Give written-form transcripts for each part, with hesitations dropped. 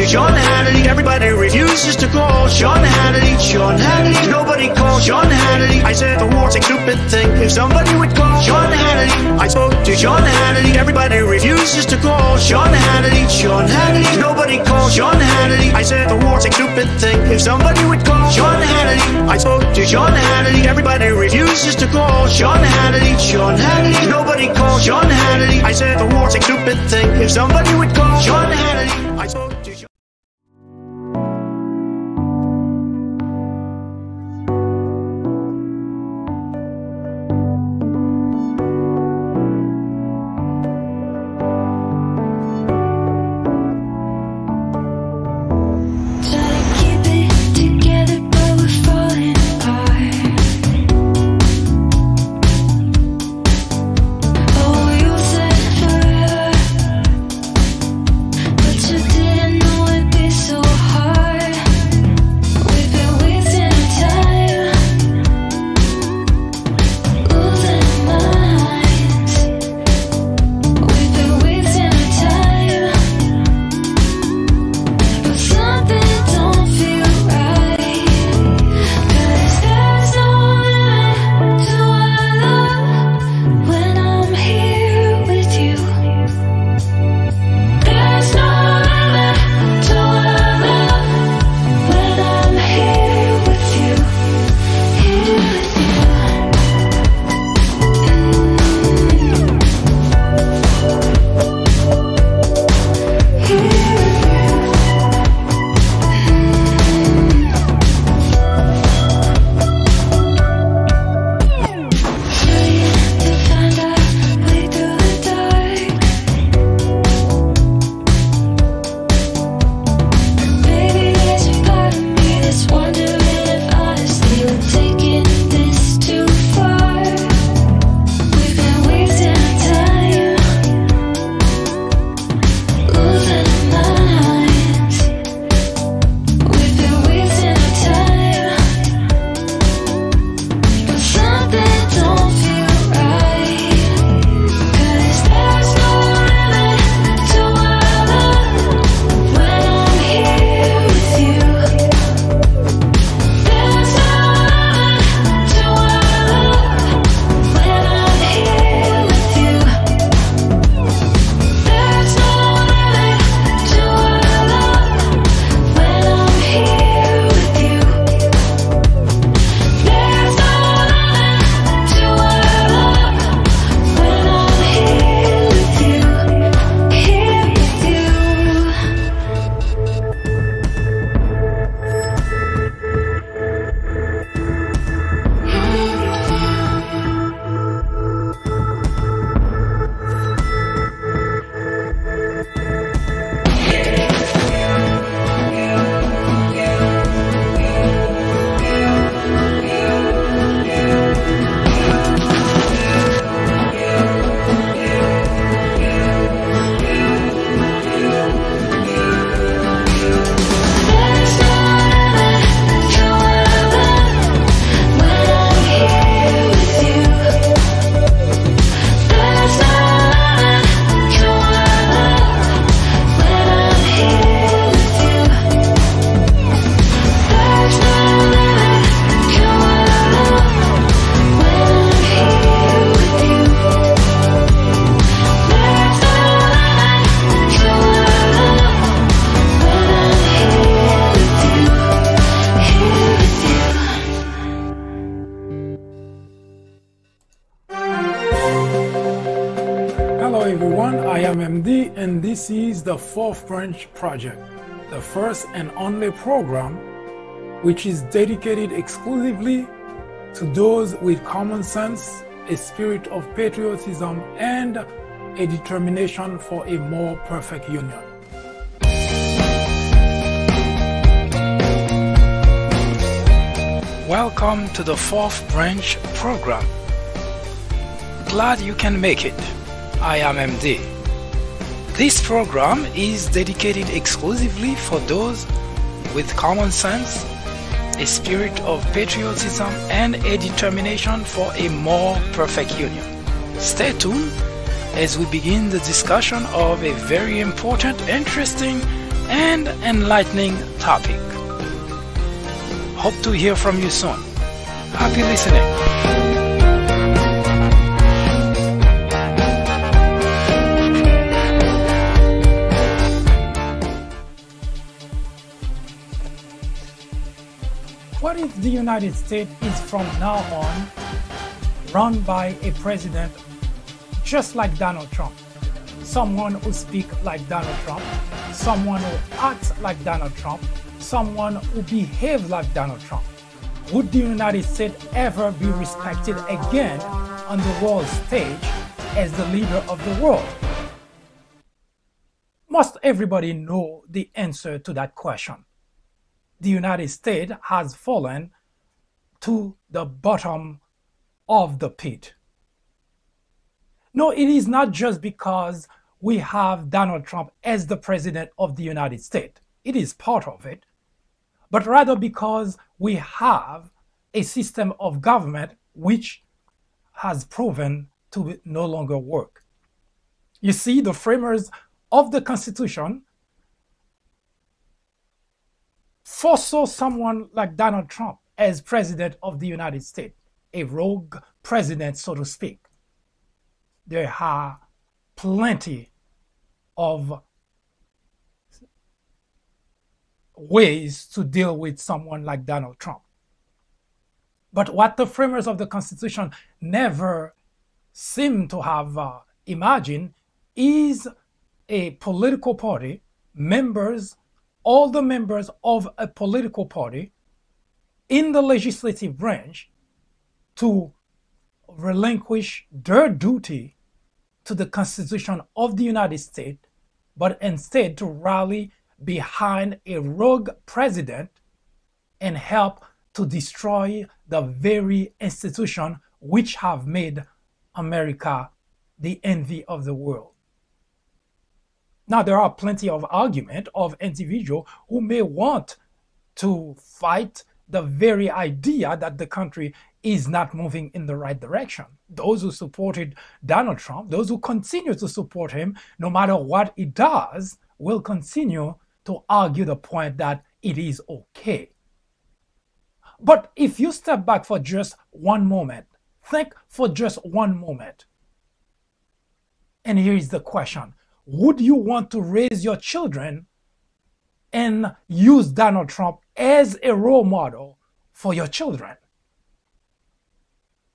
to Sean Hannity. Everybody refuses to call Sean Hannity. Sean Hannity, nobody calls Sean Hannity. I said the war's a stupid thing. If somebody would call Sean Hannity. I spoke to Sean Hannity. Everybody refuses to call Sean Hannity. Sean Hannity, nobody calls Sean Hannity. I said the war's a stupid thing. If somebody would call Sean Hannity. I spoke to Sean Hannity. Everybody refuses to call Sean Hannity. Sean Hannity, nobody calls Sean Hannity. I said the war's a stupid thing. If somebody would call Sean Hannity. I spoke to Sean. And this is the Fourth Branch Project, the first and only program which is dedicated exclusively to those with common sense, a spirit of patriotism, and a determination for a more perfect union. Welcome to the Fourth Branch Program. Glad you can make it. I am MD. This program is dedicated exclusively for those with common sense, a spirit of patriotism, and a determination for a more perfect union. Stay tuned as we begin the discussion of a very important, interesting, and enlightening topic. Hope to hear from you soon. Happy listening. What if the United States is from now on run by a president just like Donald Trump? Someone who speaks like Donald Trump, someone who acts like Donald Trump, someone who behaves like Donald Trump. Would the United States ever be respected again on the world stage as the leader of the world? Most everybody know the answer to that question. The United States has fallen to the bottom of the pit. No, it is not just because we have Donald Trump as the president of the United States. It is part of it, but rather because we have a system of government which has proven to no longer work. You see, the framers of the Constitution foresaw someone like Donald Trump as president of the United States, a rogue president, so to speak. There are plenty of ways to deal with someone like Donald Trump. But what the framers of the Constitution never seem to have imagined is a political party, all the members of a political party in the legislative branch to relinquish their duty to the Constitution of the United States, but instead to rally behind a rogue president and help to destroy the very institution which have made America the envy of the world. Now, there are plenty of argument of individuals who may want to fight the very idea that the country is not moving in the right direction. Those who supported Donald Trump, those who continue to support him, no matter what he does, will continue to argue the point that it is okay. But if you step back for just one moment, think for just one moment. And here is the question. Would you want to raise your children and use Donald Trump as a role model for your children?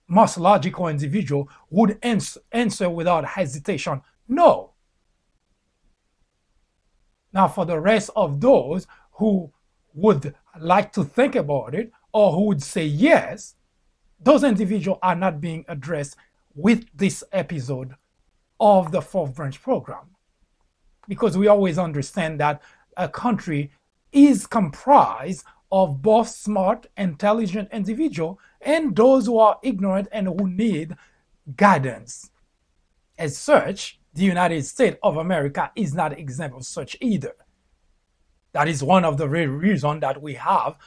Most logical individual would answer without hesitation, no. Now, for the rest of those who would like to think about it or who would say yes, those individuals are not being addressed with this episode of the Fourth Branch program. Because we always understand that a country is comprised of both smart, intelligent individuals and those who are ignorant and who need guidance. As such, the United States of America is not exempt of such either. That is one of the real reasons that we have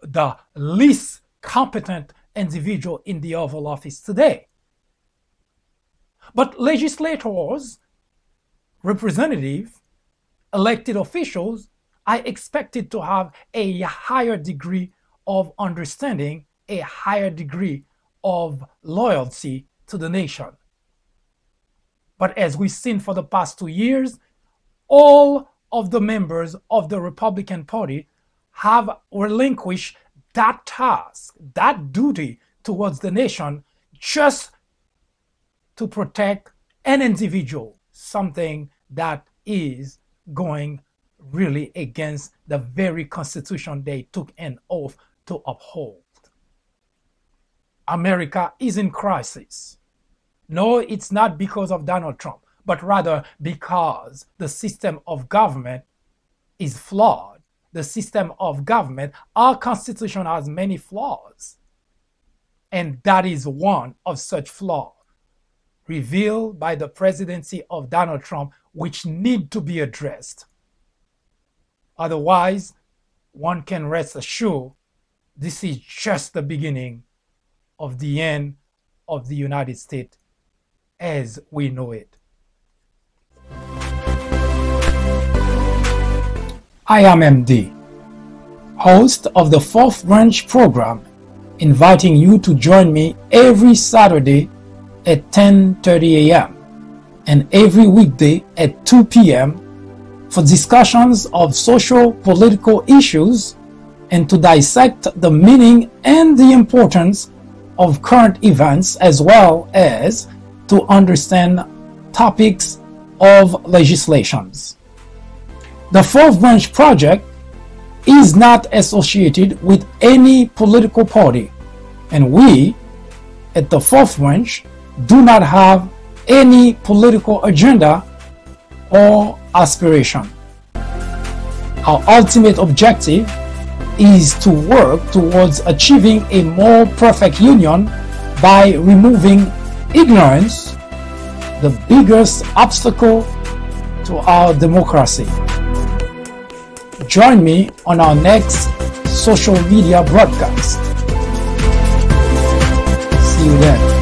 the least competent individual in the Oval Office today. But legislators, representatives, elected officials are expected to have a higher degree of understanding, a higher degree of loyalty to the nation. But as we've seen for the past 2 years, all of the members of the Republican Party have relinquished that task, that duty towards the nation, just to protect an individual, something that is going really against the very Constitution they took an oath to uphold. America is in crisis. No, it's not because of Donald Trump, but rather because the system of government is flawed. The system of government, our Constitution has many flaws. And that is one of such flaws revealed by the presidency of Donald Trump, which need to be addressed. Otherwise, one can rest assured this is just the beginning of the end of the United States as we know it. I am MD, host of the Fourth Branch program, inviting you to join me every Saturday at 10:30 a.m. and every weekday at 2 p.m. for discussions of social political issues and to dissect the meaning and the importance of current events, as well as to understand topics of legislations. The Fourth Branch Project is not associated with any political party, and we at the Fourth Branch do not have any political agenda or aspiration. Our ultimate objective is to work towards achieving a more perfect union by removing ignorance, the biggest obstacle to our democracy. Join me on our next social media broadcast. See you then.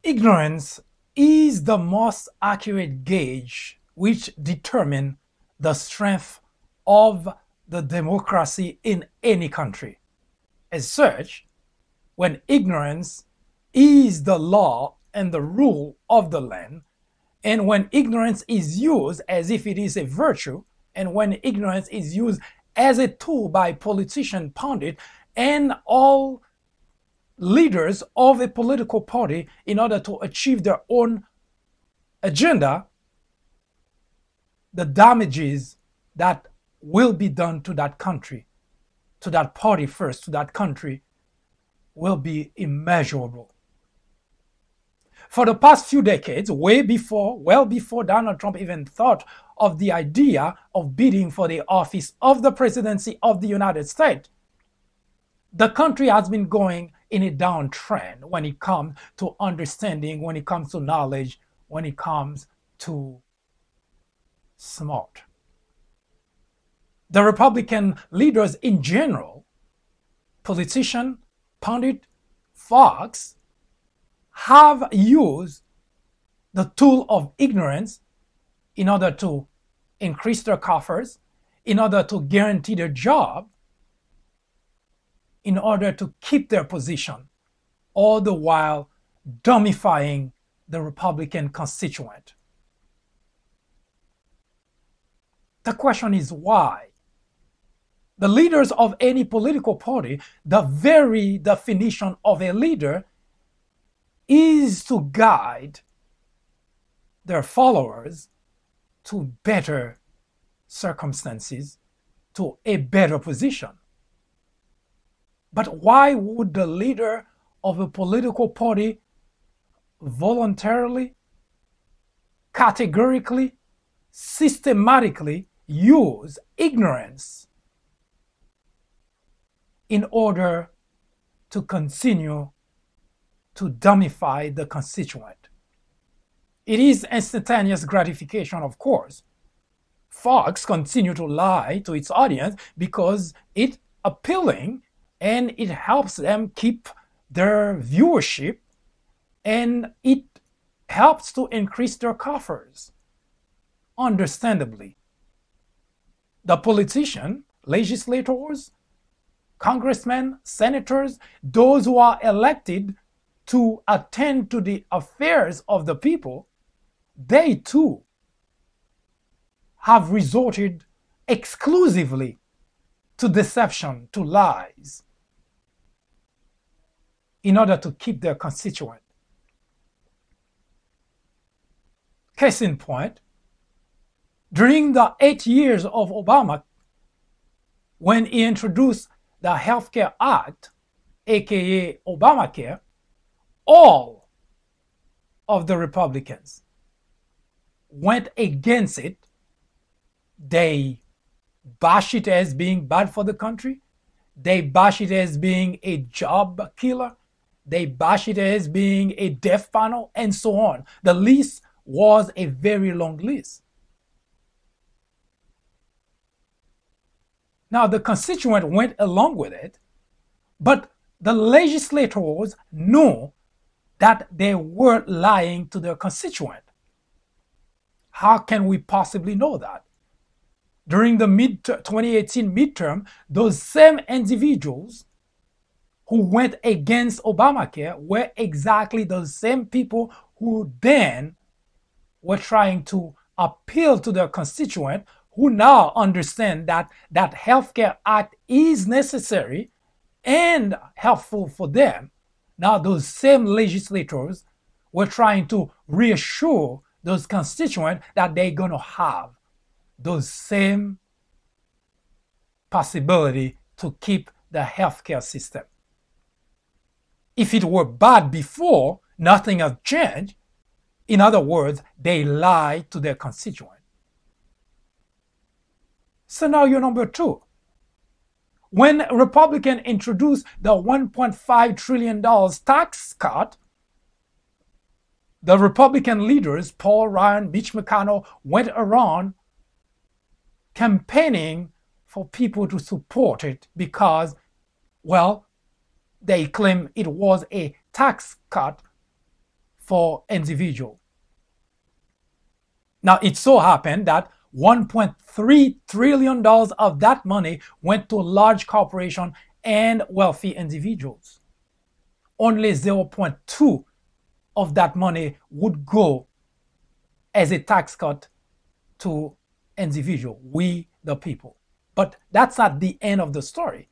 Ignorance is the most accurate gauge which determines the strength of the democracy in any country. As such, when ignorance is the law and the rule of the land, and when ignorance is used as if it is a virtue, and when ignorance is used as a tool by politician, pundit, and all leaders of a political party in order to achieve their own agenda, the damages that will be done to that country, to that party first, to that country, will be immeasurable. For the past few decades, well before Donald Trump even thought of the idea of bidding for the office of the presidency of the United States, the country has been going in a downtrend when it comes to understanding, when it comes to knowledge, when it comes to smart. The Republican leaders in general, politicians, pundit, Fox, have used the tool of ignorance in order to increase their coffers, in order to guarantee their job, in order to keep their position, all the while dumbifying the Republican constituent. The question is why? The leaders of any political party, the very definition of a leader is to guide their followers to better circumstances, to a better position. But why would the leader of a political party voluntarily, categorically, systematically use ignorance in order to continue to dumbify the constituent? It is instantaneous gratification, of course. Fox continue to lie to its audience because it's appealing and it helps them keep their viewership, and it helps to increase their coffers. Understandably, the politicians, legislators, congressmen, senators, those who are elected to attend to the affairs of the people, they too have resorted exclusively to deception, to lies, in order to keep their constituent. Case in point, during the 8 years of Obama, when he introduced the Healthcare Act, aka Obamacare, all of the Republicans went against it. They bash it as being bad for the country. They bash it as being a job killer. They bash it as being a death panel, and so on. The list was a very long list. Now, the constituent went along with it, but the legislators knew that they were lying to their constituent. How can we possibly know that? During the 2018 midterm, those same individuals who went against Obamacare were exactly those same people who then were trying to appeal to their constituent, who now understand that that healthcare act is necessary and helpful for them. Now those same legislators were trying to reassure those constituents that they're going to have those same possibility to keep the healthcare system. If it were bad before, nothing has changed. In other words, they lied to their constituent. Scenario number 2. When Republicans introduced the $1.5 trillion tax cut, the Republican leaders, Paul Ryan, Mitch McConnell, went around campaigning for people to support it because, well, they claim it was a tax cut for individuals. Now, it so happened that $1.3 trillion of that money went to large corporations and wealthy individuals. Only 0.2 of that money would go as a tax cut to individuals, we the people. But that's not the end of the story.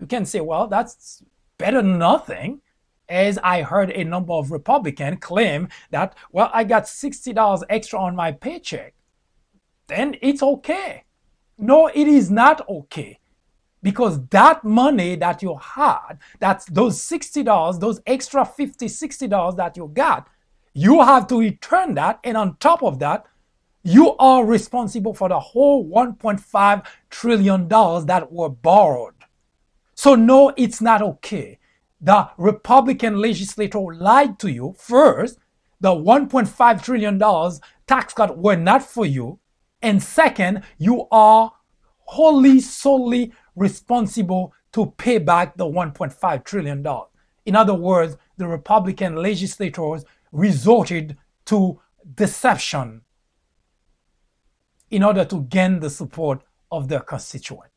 You can say, well, that's better than nothing, as I heard a number of Republicans claim that, well, I got $60 extra on my paycheck. Then it's okay. No, it is not okay. Because that money that you had, that's those $60, those extra $50, $60 that you got, you have to return that. And on top of that, you are responsible for the whole $1.5 trillion that were borrowed. So no, it's not okay. The Republican legislator lied to you. First, the $1.5 trillion tax cut were not for you. And second, you are wholly, solely responsible to pay back the $1.5 trillion. In other words, the Republican legislators resorted to deception in order to gain the support of their constituent.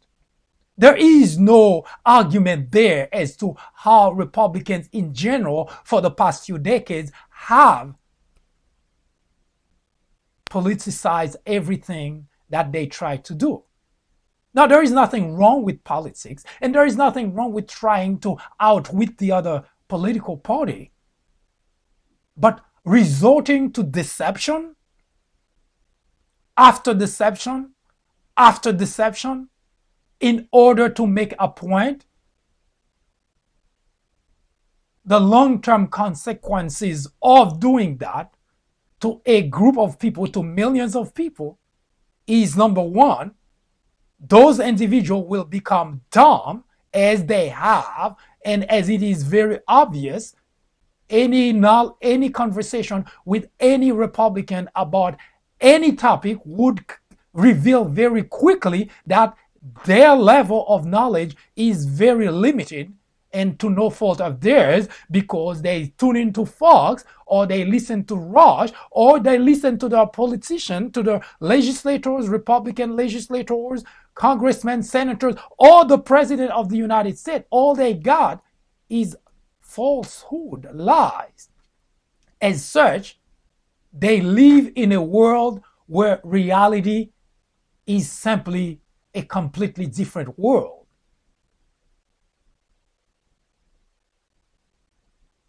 There is no argument there as to how Republicans in general for the past few decades have politicized everything that they try to do. Now, there is nothing wrong with politics, and there is nothing wrong with trying to outwit the other political party. But resorting to deception, after deception, after deception, in order to make a point, the long-term consequences of doing that to a group of people, to millions of people, is number one, those individuals will become dumb as they have, and as it is very obvious, any conversation with any Republican about any topic would reveal very quickly that their level of knowledge is very limited, and to no fault of theirs, because they tune into Fox, or they listen to Rush, or they listen to the politician, to the legislators, Republican legislators, congressmen, senators, or the president of the United States. All they got is falsehood, lies. As such, they live in a world where reality is simply a completely different world.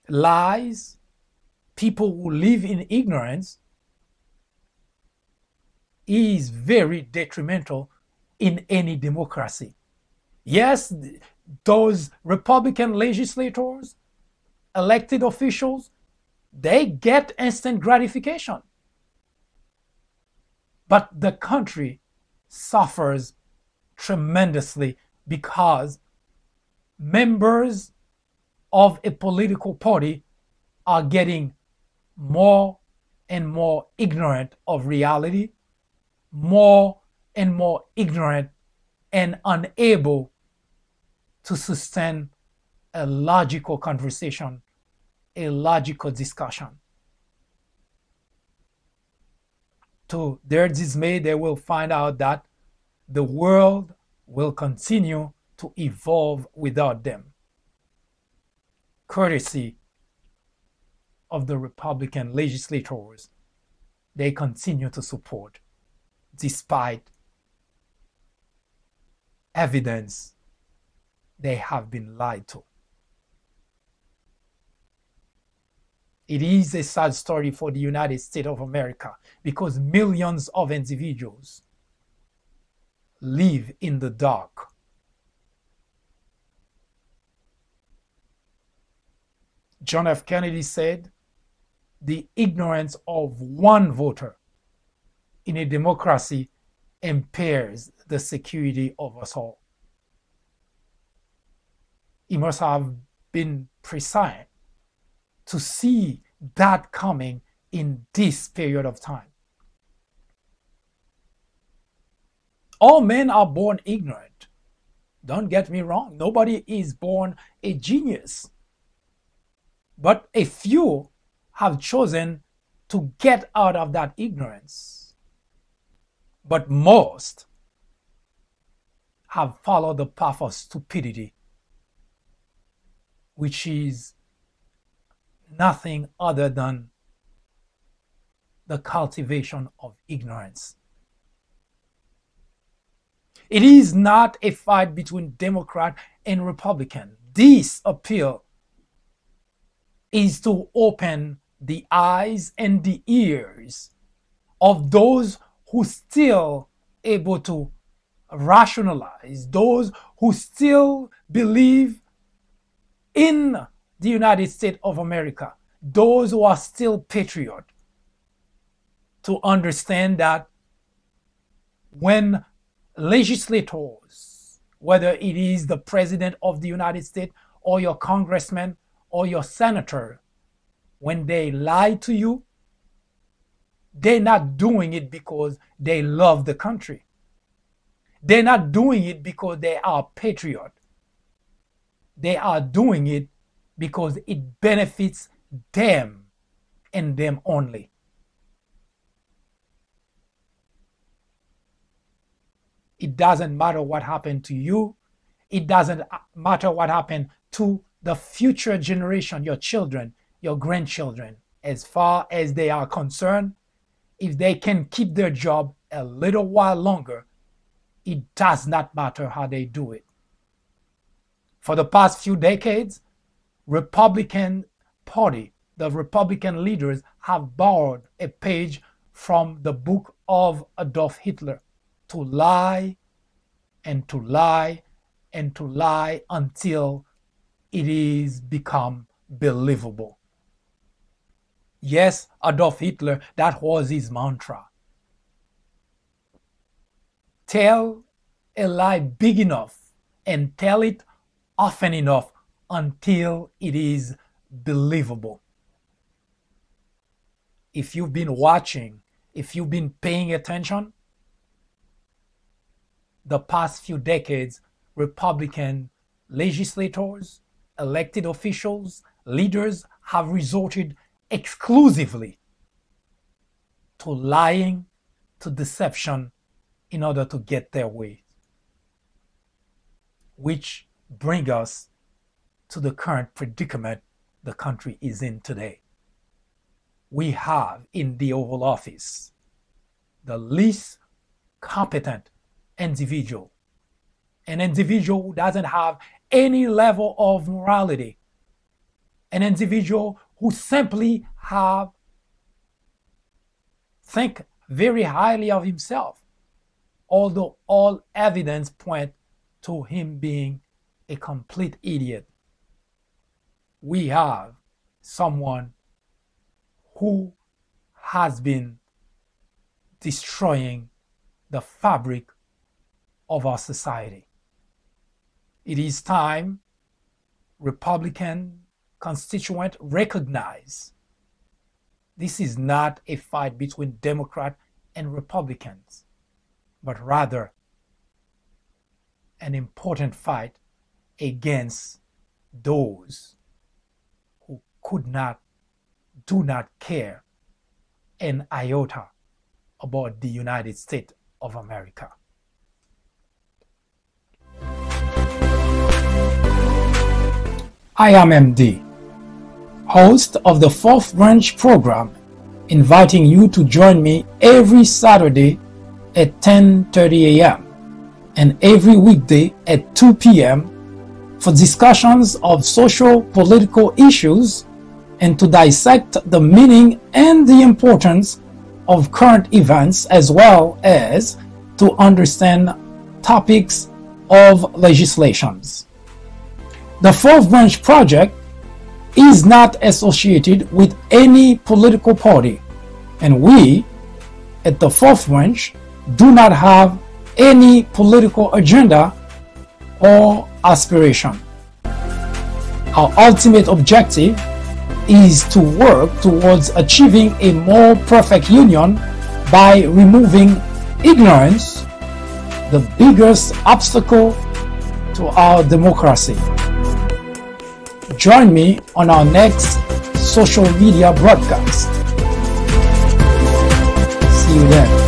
Lies, people who live in ignorance, is very detrimental in any democracy. Yes, those Republican legislators, elected officials, They get instant gratification. But the country suffers tremendously because members of a political party are getting more and more ignorant of reality, more and more ignorant and unable to sustain a logical conversation, a logical discussion. To their dismay, they will find out that the world will continue to evolve without them, courtesy of the Republican legislators they continue to support, despite evidence they have been lied to. It is a sad story for the United States of America because millions of individuals live in the dark. John F. Kennedy said, "The ignorance of one voter in a democracy impairs the security of us all." He must have been prescient to see that coming in this period of time. All men are born ignorant. Don't get me wrong. Nobody is born a genius. But a few have chosen to get out of that ignorance. But most have followed the path of stupidity, which is nothing other than the cultivation of ignorance. It is not a fight between Democrat and Republican. This appeal is to open the eyes and the ears of those who still able to rationalize, those who still believe in the United States of America, those who are still patriot, to understand that when legislators, whether it is the president of the United States or your congressman or your senator, when they lie to you, they're not doing it because they love the country. They're not doing it because they are patriot. They are doing it because it benefits them and them only. It doesn't matter what happened to you. It doesn't matter what happened to the future generation, your children, your grandchildren. As far as they are concerned, if they can keep their job a little while longer, it does not matter how they do it. For the past few decades, Republican Party, the Republican leaders have borrowed a page from the book of Adolf Hitler to lie and to lie and to lie until it is become believable. Yes, Adolf Hitler, that was his mantra. Tell a lie big enough and tell it often enough until it is believable. If you've been watching, if you've been paying attention, the past few decades, Republican legislators, elected officials, leaders have resorted exclusively to lying, to deception in order to get their way. Which brings us to the current predicament the country is in today. We have in the Oval Office the least competent individual, an individual who doesn't have any level of morality, an individual who simply think very highly of himself, although all evidence point to him being a complete idiot. We have someone who has been destroying the fabric of our society. It is time Republican constituents recognize this is not a fight between Democrats and Republicans, but rather an important fight against those who do not care an iota about the United States of America. I am MD, host of the Fourth Branch program, inviting you to join me every Saturday at 10:30 a.m. and every weekday at 2 p.m. for discussions of social political issues and to dissect the meaning and the importance of current events, as well as to understand topics of legislations. The Fourth Branch Project is not associated with any political party, and we at the Fourth Branch do not have any political agenda or aspiration. Our ultimate objective is to work towards achieving a more perfect union by removing ignorance, the biggest obstacle to our democracy. Join me on our next social media broadcast. See you then.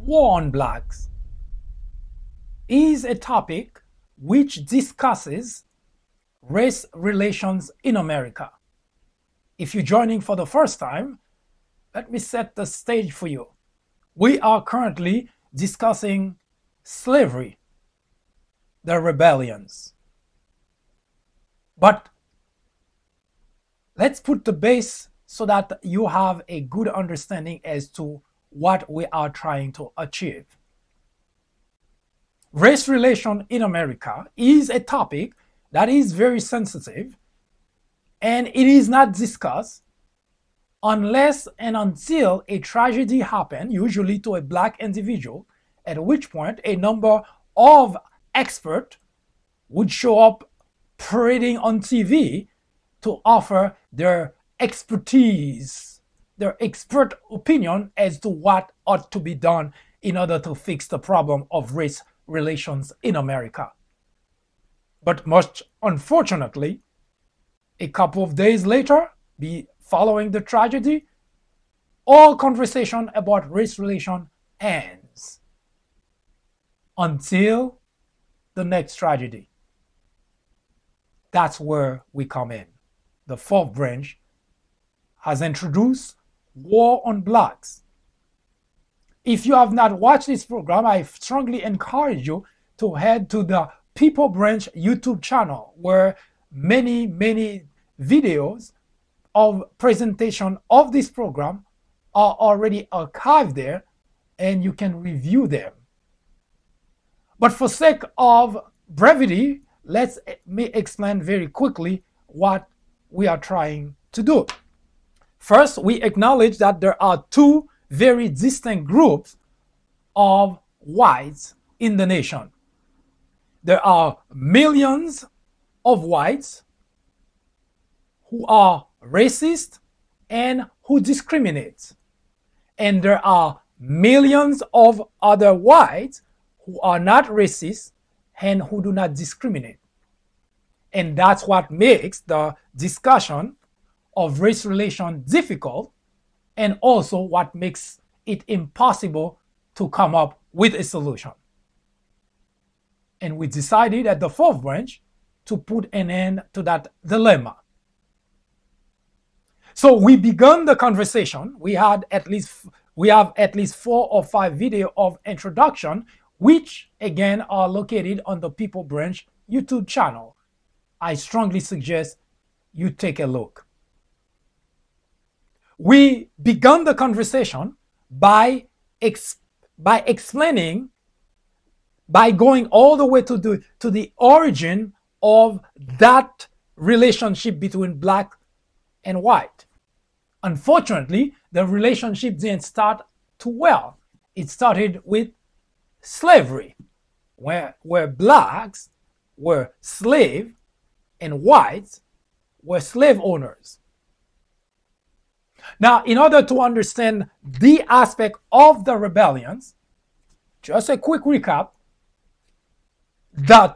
War on Blacks is a topic which discusses race relations in America. If you're joining for the first time, let me set the stage for you. We are currently discussing slavery, the rebellions. But let's put the base so that you have a good understanding as to what we are trying to achieve. Race relation in America is a topic that is very sensitive, and it is not discussed unless and until a tragedy happens, usually to a black individual, at which point a number of experts would show up parading on TV to offer their expertise, their expert opinion as to what ought to be done in order to fix the problem of race relations in America. But most unfortunately, a couple of days later, following the tragedy, all conversation about race relation ends until the next tragedy. That's where we come in. The Fourth Branch has introduced War on Blacks. If you have not watched this program, I strongly encourage you to head to the People Branch YouTube channel, where many videos of presentation of this program are already archived there, and you can review them. But for sake of brevity, let me explain very quickly what we are trying to do. First, we acknowledge that there are two very distinct groups of whites in the nation. There are millions of whites who are racist and who discriminate. And there are millions of other whites who are not racist and who do not discriminate. And that's what makes the discussion of race relations difficult, and also what makes it impossible to come up with a solution. And we decided at the Fourth Branch to put an end to that dilemma. So we began the conversation. We have at least 4 or 5 videos of introduction, which again are located on the People Branch YouTube channel. I strongly suggest you take a look. We began the conversation by explaining, by going all the way to the origin of that relationship between black and white. Unfortunately, the relationship didn't start too well. It started with slavery, where blacks were slaves and whites were slave owners. Now, in order to understand the aspect of the rebellions, just a quick recap, the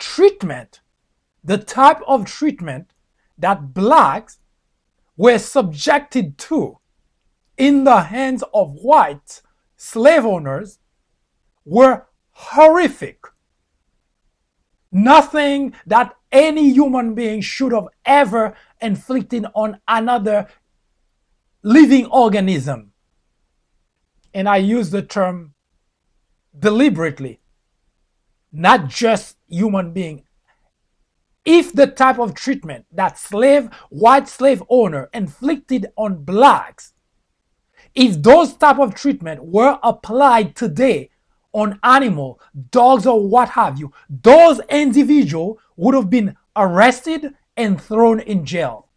type of treatment that blacks were subjected to in the hands of white slave owners were horrific. Nothing that any human being should have ever inflicted on another living organism. And I use the term deliberately, not just human being. If the type of treatment that white slave owner inflicted on blacks, if those type of treatment were applied today on animal, dogs or what have you, those individuals would have been arrested and thrown in jail.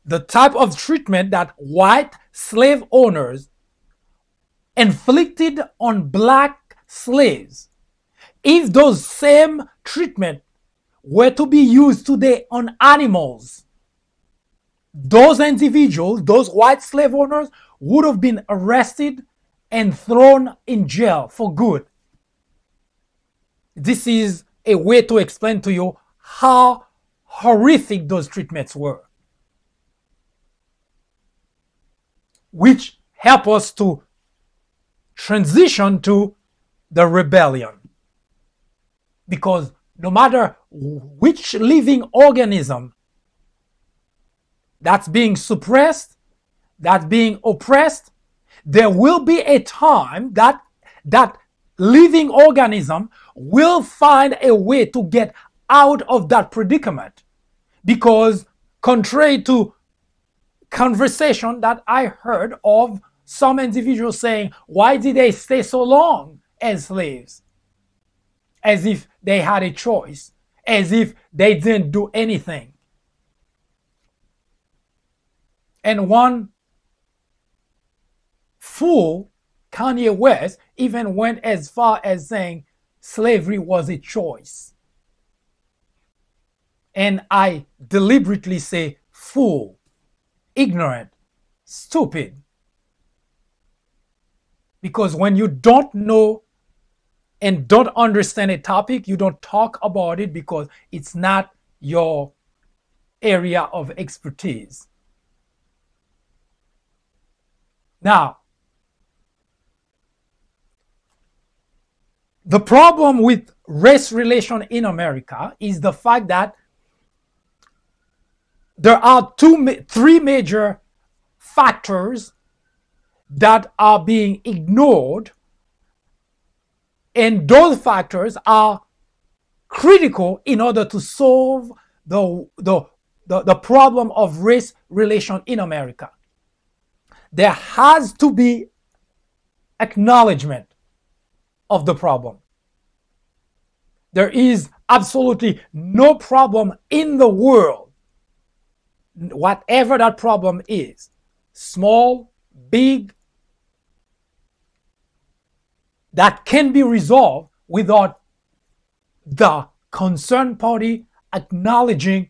The type of treatment that white slave owners inflicted on black slaves, if those same treatment were to be used today on animals, those individuals, those white slave owners, would have been arrested and thrown in jail for good. This is a way to explain to you how horrific those treatments were, which help us to transition to the rebellion. Because no matter which living organism that's being suppressed, that's being oppressed, there will be a time that that living organism will find a way to get out of that predicament. Because contrary to conversation that I heard of some individuals saying, why did they stay so long as slaves? As if they had a choice, as if they didn't do anything. And one fool, Kanye West, even went as far as saying slavery was a choice. And I deliberately say fool, ignorant, stupid. Because when you don't know and don't understand a topic, you don't talk about it because it's not your area of expertise. Now, the problem with race relation in America is the fact that there are three major factors that are being ignored, and those factors are critical in order to solve the problem of race relation in America. There has to be acknowledgement of the problem. There is absolutely no problem in the world, whatever that problem is, small, big, that can be resolved without the concerned party acknowledging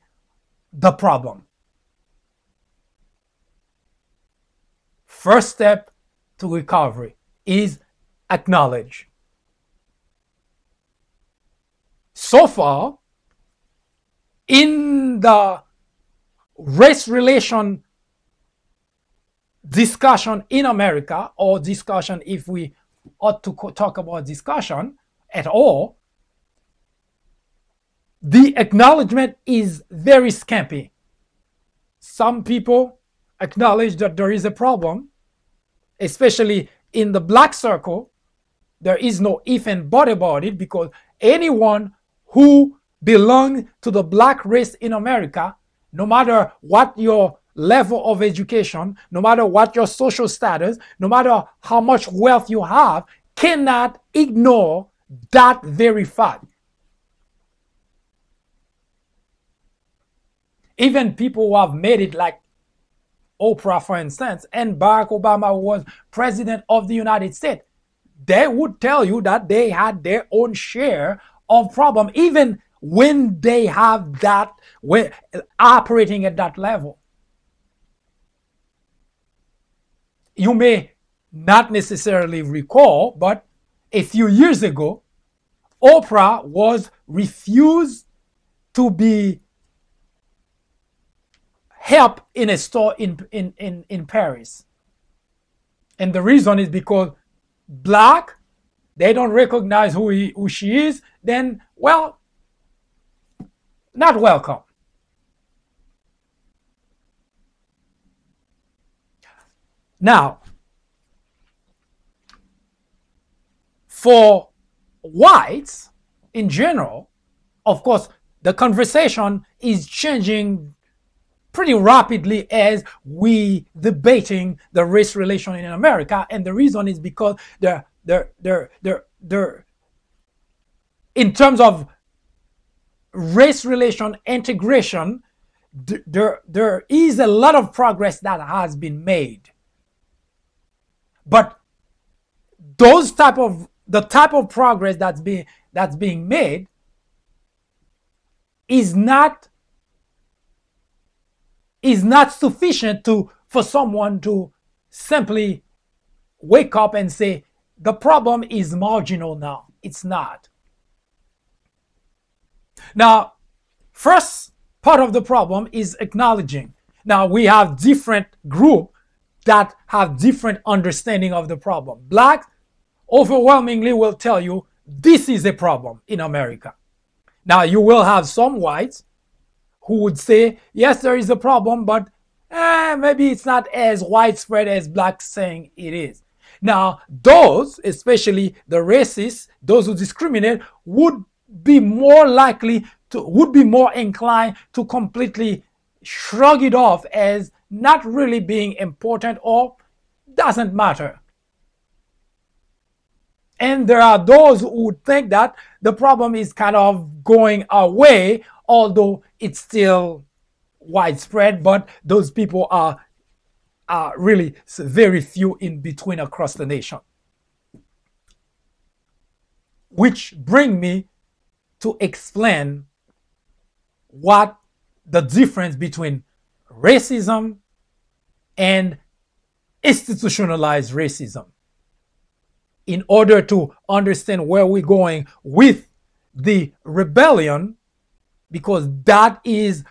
the problem. First step to recovery is acknowledge. So far, in the race relation discussion in America, or discussion if we ought to talk about discussion at all, the acknowledgement is very scampy. Some people acknowledge that there is a problem, especially in the black circle. There is no if and but about it, because anyone who belongs to the black race in America, no matter what your level of education, no matter what your social status, no matter how much wealth you have, cannot ignore that very fact. Even people who have made it, like Oprah, for instance, and Barack Obama was president of the United States, they would tell you that they had their own share of problem, even when they have that, operating at that level. You may not necessarily recall, but a few years ago, Oprah was refused to be help in a store in Paris. And the reason is because black, they don't recognize who she is, then, well, not welcome. Now, for whites in general, of course, the conversation is changing pretty rapidly as we debating the race relation in America, and the reason is because in terms of race relation integration, there is a lot of progress that has been made, but the type of progress that's being made is not sufficient for someone to simply wake up and say the problem is marginal now. It's not. Now, first part of the problem is acknowledging. Now, we have different groups that have different understanding of the problem. Blacks overwhelmingly will tell you this is a problem in America. Now, you will have some whites who would say, yes, there is a problem, but maybe it's not as widespread as blacks saying it is. Now, those, especially the racists, those who discriminate, would be more inclined to completely shrug it off as not really being important or doesn't matter. And there are those who would think that the problem is kind of going away, although it's still widespread, but those people are really very few in between across the nation. Which bring me to explain what the difference between racism and institutionalized racism, in order to understand where we're going with the rebellion, because that is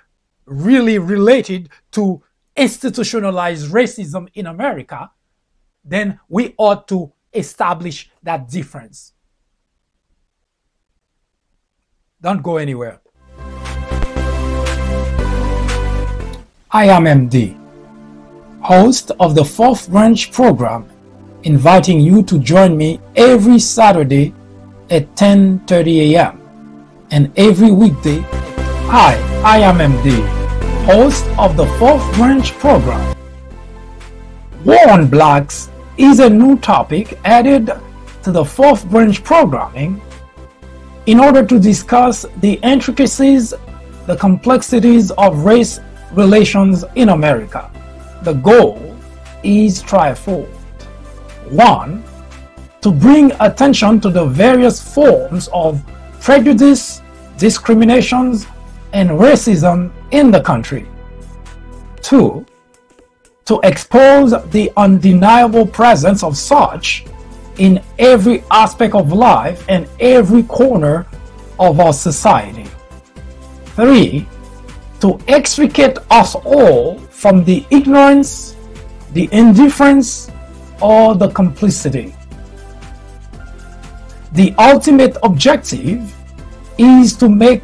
really related to institutionalized racism in America, then we ought to establish that difference. Don't go anywhere. I am MD, host of the Fourth Branch program, inviting you to join me every Saturday at 10:30 a.m. and every weekday. Hi, I am MD, host of the Fourth Branch program. War on Blacks is a new topic added to the Fourth Branch programming in order to discuss the intricacies, the complexities of race relations in America. The goal is threefold. 1. To bring attention to the various forms of prejudice, discriminations, and racism in the country. 2. To expose the undeniable presence of such in every aspect of life and every corner of our society. 3. To extricate us all from the ignorance, the indifference, or the complicity. The ultimate objective is to make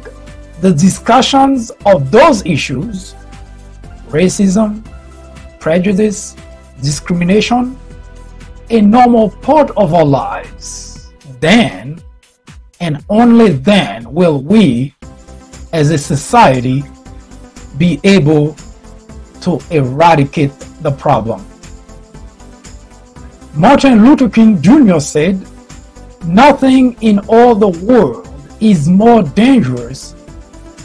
the discussions of those issues, racism, prejudice, discrimination, a normal part of our lives, then and only then will we as a society be able to eradicate the problem. Martin Luther King Jr. said, "Nothing in all the world is more dangerous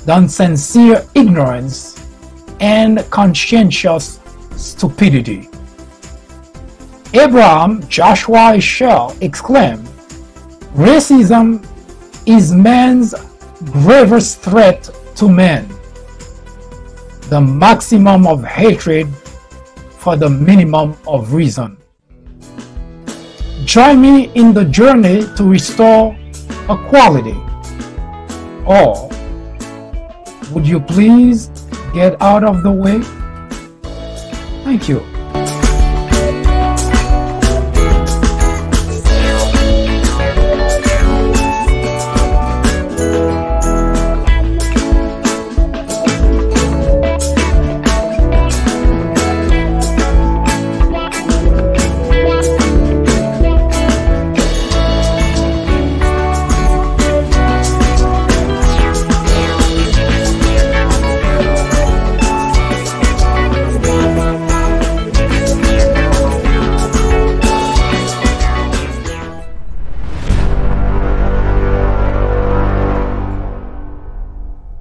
than sincere ignorance and conscientious stupidity." Abraham Joshua Heschel exclaimed, "Racism is man's gravest threat to man, the maximum of hatred for the minimum of reason." Join me in the journey to restore equality. Or would you please get out of the way? Thank you.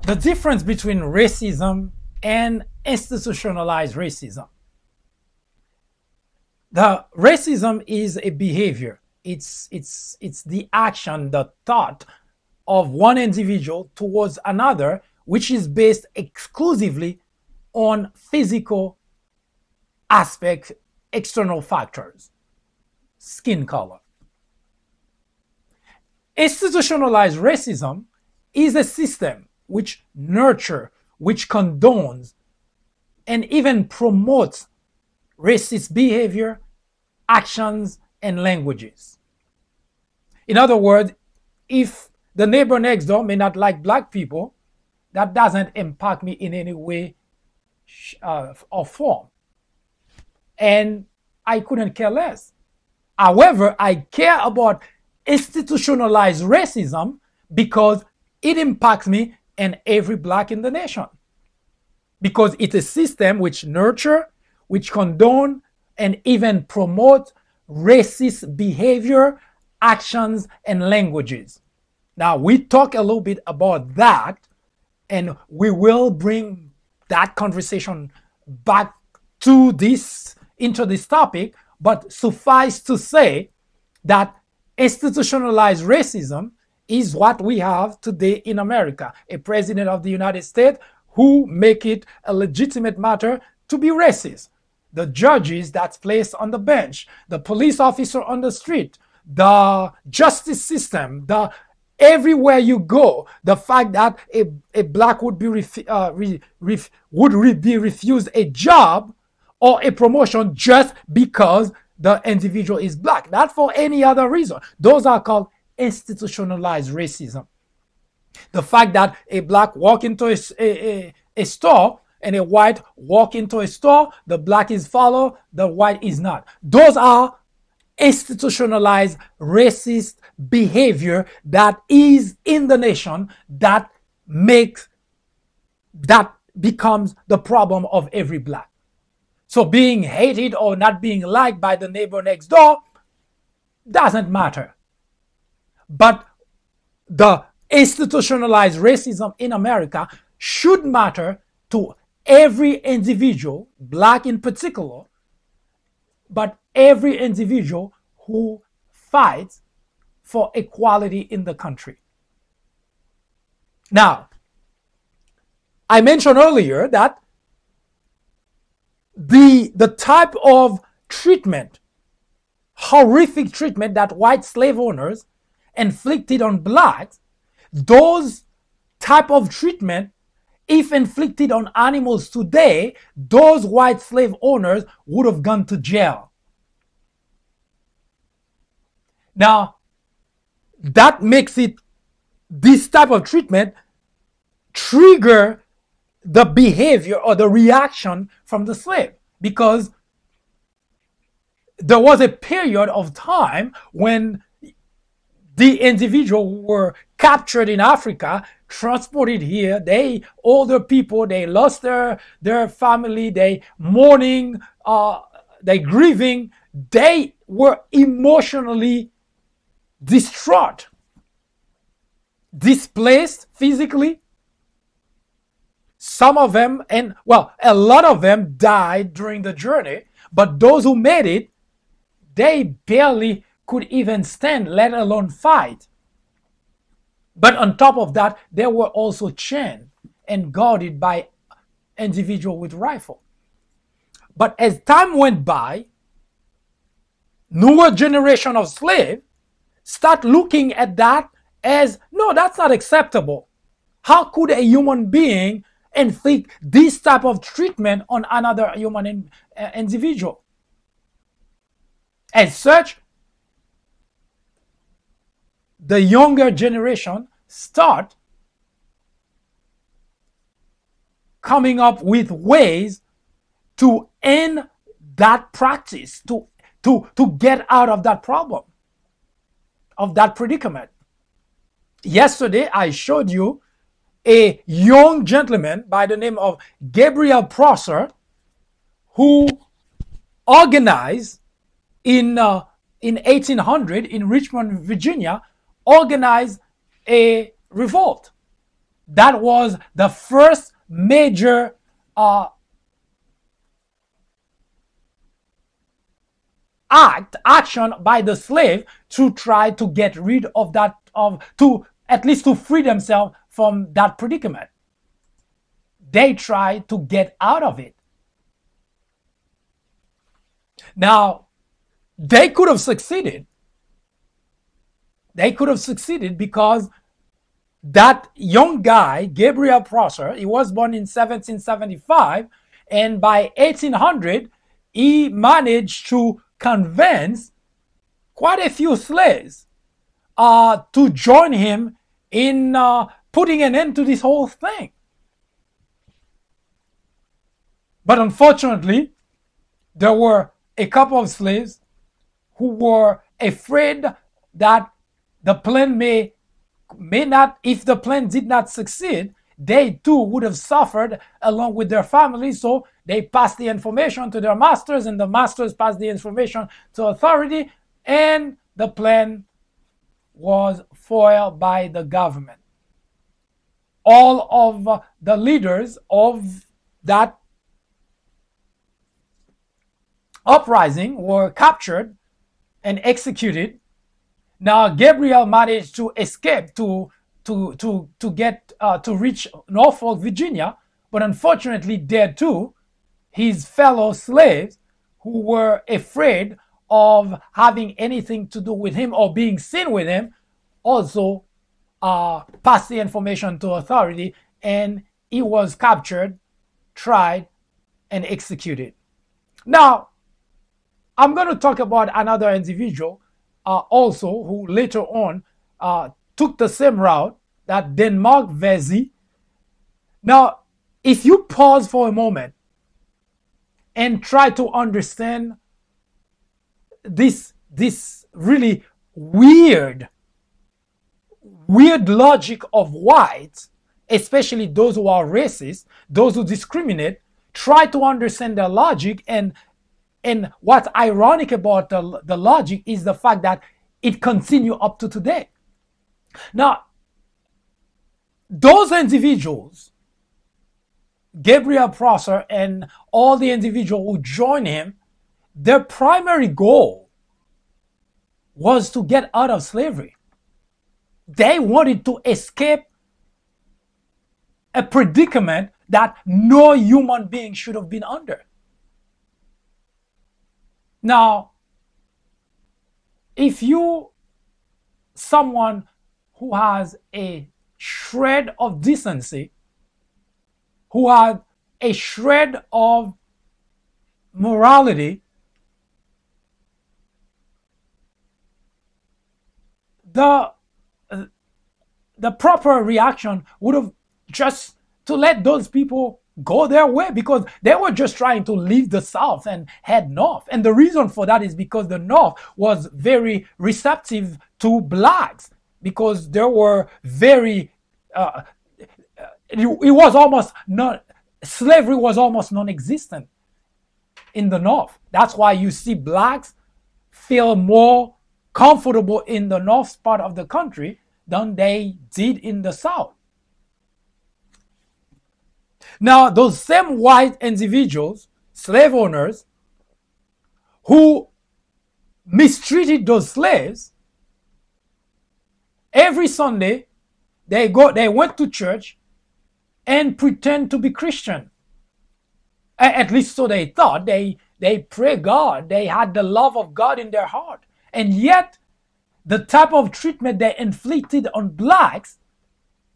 The difference between racism and institutionalized racism. The racism is a behavior. It's the action, the thought of one individual towards another, which is based exclusively on physical aspects, external factors, skin color. Institutionalized racism is a system which nurtures, which condones, and even promotes racist behavior, actions, and languages. In other words, if the neighbor next door may not like black people, that doesn't impact me in any way or form. And I couldn't care less. However, I care about institutionalized racism because it impacts me and every black in the nation. Because it's a system which nurture, which condone, and even promote racist behavior, actions, and languages. Now, we talk a little bit about that, and we will bring that conversation back to into this topic, but suffice to say that institutionalized racism is what we have today in America. A president of the United States who make it a legitimate matter to be racist. The judges that's placed on the bench, the police officer on the street, the justice system, everywhere you go, the fact that a black would be refused a job or a promotion just because the individual is black, not for any other reason. Those are called institutionalized racism. The fact that a black walk into a store and a white walk into a store, the black is follow, the white is not. Those are institutionalized racist behavior that is in the nation that becomes the problem of every black. So being hated or not being liked by the neighbor next door doesn't matter. But the institutionalized racism in America should matter to every individual, black in particular, but every individual who fights for equality in the country. Now, I mentioned earlier that the type of treatment, horrific treatment that white slave owners inflicted on blacks, those type of treatment, if inflicted on animals today, those white slave owners would have gone to jail. Now, that makes it, this type of treatment trigger the behavior or the reaction from the slave, because there was a period of time when the individual who were captured in Africa, transported here, older people, they lost their family, they mourning, they grieving, they were emotionally distraught, displaced physically. Some of them, and well, a lot of them died during the journey, but those who made it, they barely could even stand, let alone fight. But on top of that, they were also chained and guarded by individuals with rifle. But as time went by, newer generation of slaves start looking at that as, no, that's not acceptable. How could a human being inflict this type of treatment on another human individual? As such, the younger generation start coming up with ways to end that practice, to get out of that problem, of that predicament. Yesterday, I showed you a young gentleman by the name of Gabriel Prosser, who organized in 1800 in Richmond, Virginia, organized a revolt. That was the first major action by the slave to try to get rid of that, to at least to free themselves from that predicament. They tried to get out of it. Now, they could have succeeded. They could have succeeded because that young guy, Gabriel Prosser, he was born in 1775, and by 1800, he managed to convince quite a few slaves to join him in putting an end to this whole thing. But unfortunately, there were a couple of slaves who were afraid that the plan may not, if the plan did not succeed, they too would have suffered along with their families. So they passed the information to their masters, and the masters passed the information to authority, and the plan was foiled by the government. All of the leaders of that uprising were captured and executed. Now Gabriel managed to escape to reach Norfolk, Virginia, but unfortunately there too, his fellow slaves who were afraid of having anything to do with him or being seen with him also passed the information to authority, and he was captured, tried, and executed. Now, I'm going to talk about another individual also who later on took the same route, that Denmark Vesey. Now, if you pause for a moment and try to understand this really weird logic of whites, especially those who are racist, those who discriminate, try to understand their logic. And what's ironic about the logic is the fact that it continues up to today. Now, those individuals, Gabriel Prosser and all the individuals who joined him, their primary goal was to get out of slavery. They wanted to escape a predicament that no human being should have been under. Now, if you, someone who has a shred of decency, who has a shred of morality, the proper reaction would have just to let those people go their way, because they were just trying to leave the South and head north. And the reason for that is because the North was very receptive to blacks, because there were very it was almost not, slavery was almost non-existent in the North. That's why you see blacks feel more comfortable in the north part of the country than they did in the South. Now, those same white individuals, slave owners, who mistreated those slaves, every Sunday they went to church and pretend to be Christian. At least so they thought. They pray God. They had the love of God in their heart. And yet, the type of treatment they inflicted on blacks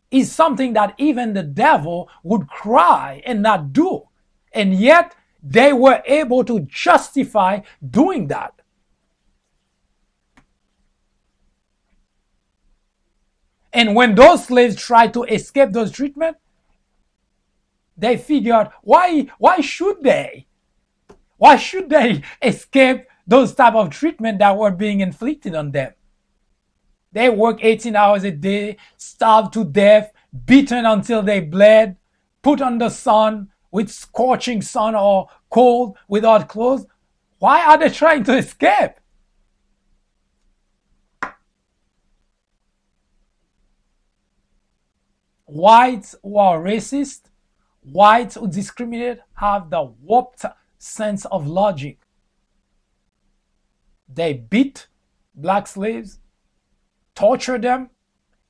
is something that even the devil would cry and not do. And yet, they were able to justify doing that. And when those slaves tried to escape those treatment, they figured, why should they? Why should they escape those type of treatment that were being inflicted on them? They work 18 hours a day, starved to death, beaten until they bled, put on the sun with scorching sun or cold without clothes. Why are they trying to escape? Whites who are racist, whites who discriminate, have the warped sense of logic. They beat black slaves, torture them,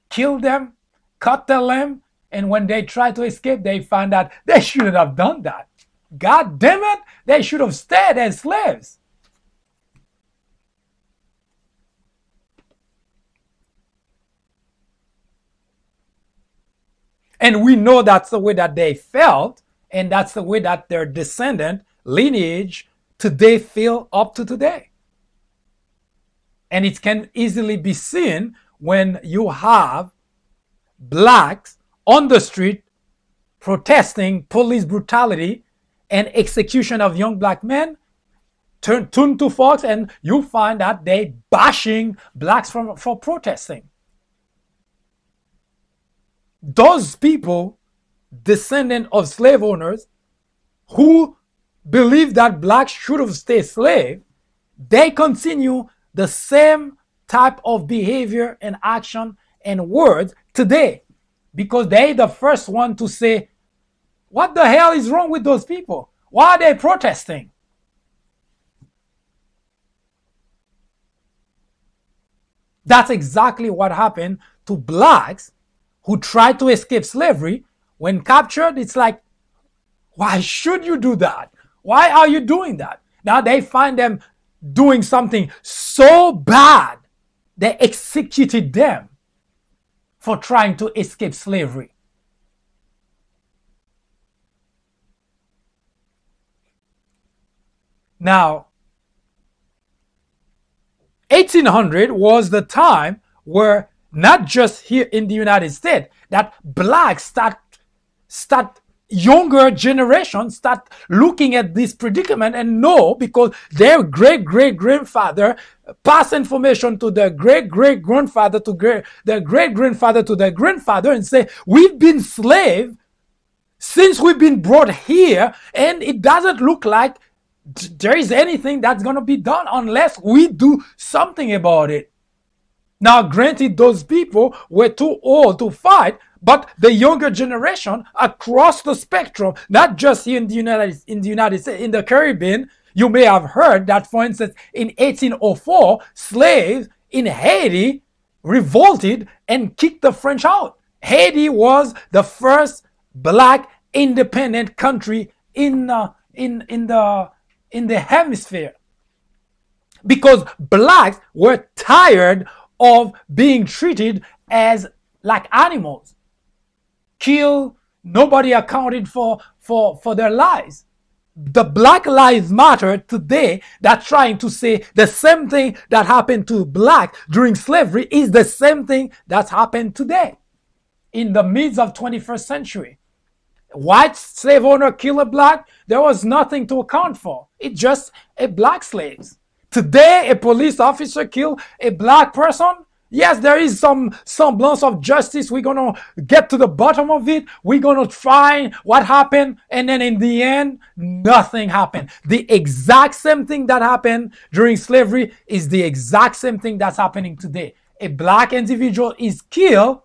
kill them, cut their limb, and when they try to escape, they find out they shouldn't have done that. God damn it, they should have stayed as slaves. And we know that's the way that they felt, and that's the way that their descendant lineage today feel up to today. And it can easily be seen when you have blacks on the street protesting police brutality and execution of young black men. Turn to Fox and you find that they bashing blacks for protesting. Those people, descendant of slave owners, who believe that blacks should have stayed slave, they continue the same type of behavior and action and words today, because they're the first one to say, what the hell is wrong with those people? Why are they protesting? That's exactly what happened to blacks who tried to escape slavery. When captured, it's like, why should you do that? Why are you doing that? Now they find them doing something so bad, they executed them for trying to escape slavery. Now, 1800 was the time where not just here in the United States that blacks start younger generation start looking at this predicament and know, because their great-great-grandfather passed information to their great-great-grandfather to their great-grandfather to their grandfather and say, we've been slave since we've been brought here, and it doesn't look like there is anything that's going to be done unless we do something about it. Now, granted, those people were too old to fight, but the younger generation across the spectrum, not just here in the United States, in the Caribbean, you may have heard that, for instance, in 1804, slaves in Haiti revolted and kicked the French out. Haiti was the first black independent country in the hemisphere, because blacks were tired of being treated as like animals, killed, nobody accounted for their lives. The Black Lives Matter today, that's trying to say the same thing that happened to black during slavery is the same thing that's happened today. in the midst of 21st century. White slave owner kill a black, there was nothing to account for. It's just a black slave. Today, a police officer kill a black person. Yes, there is some semblance of justice. We're going to get to the bottom of it. We're going to find what happened. And then in the end, nothing happened. The exact same thing that happened during slavery is the exact same thing that's happening today. A black individual is killed.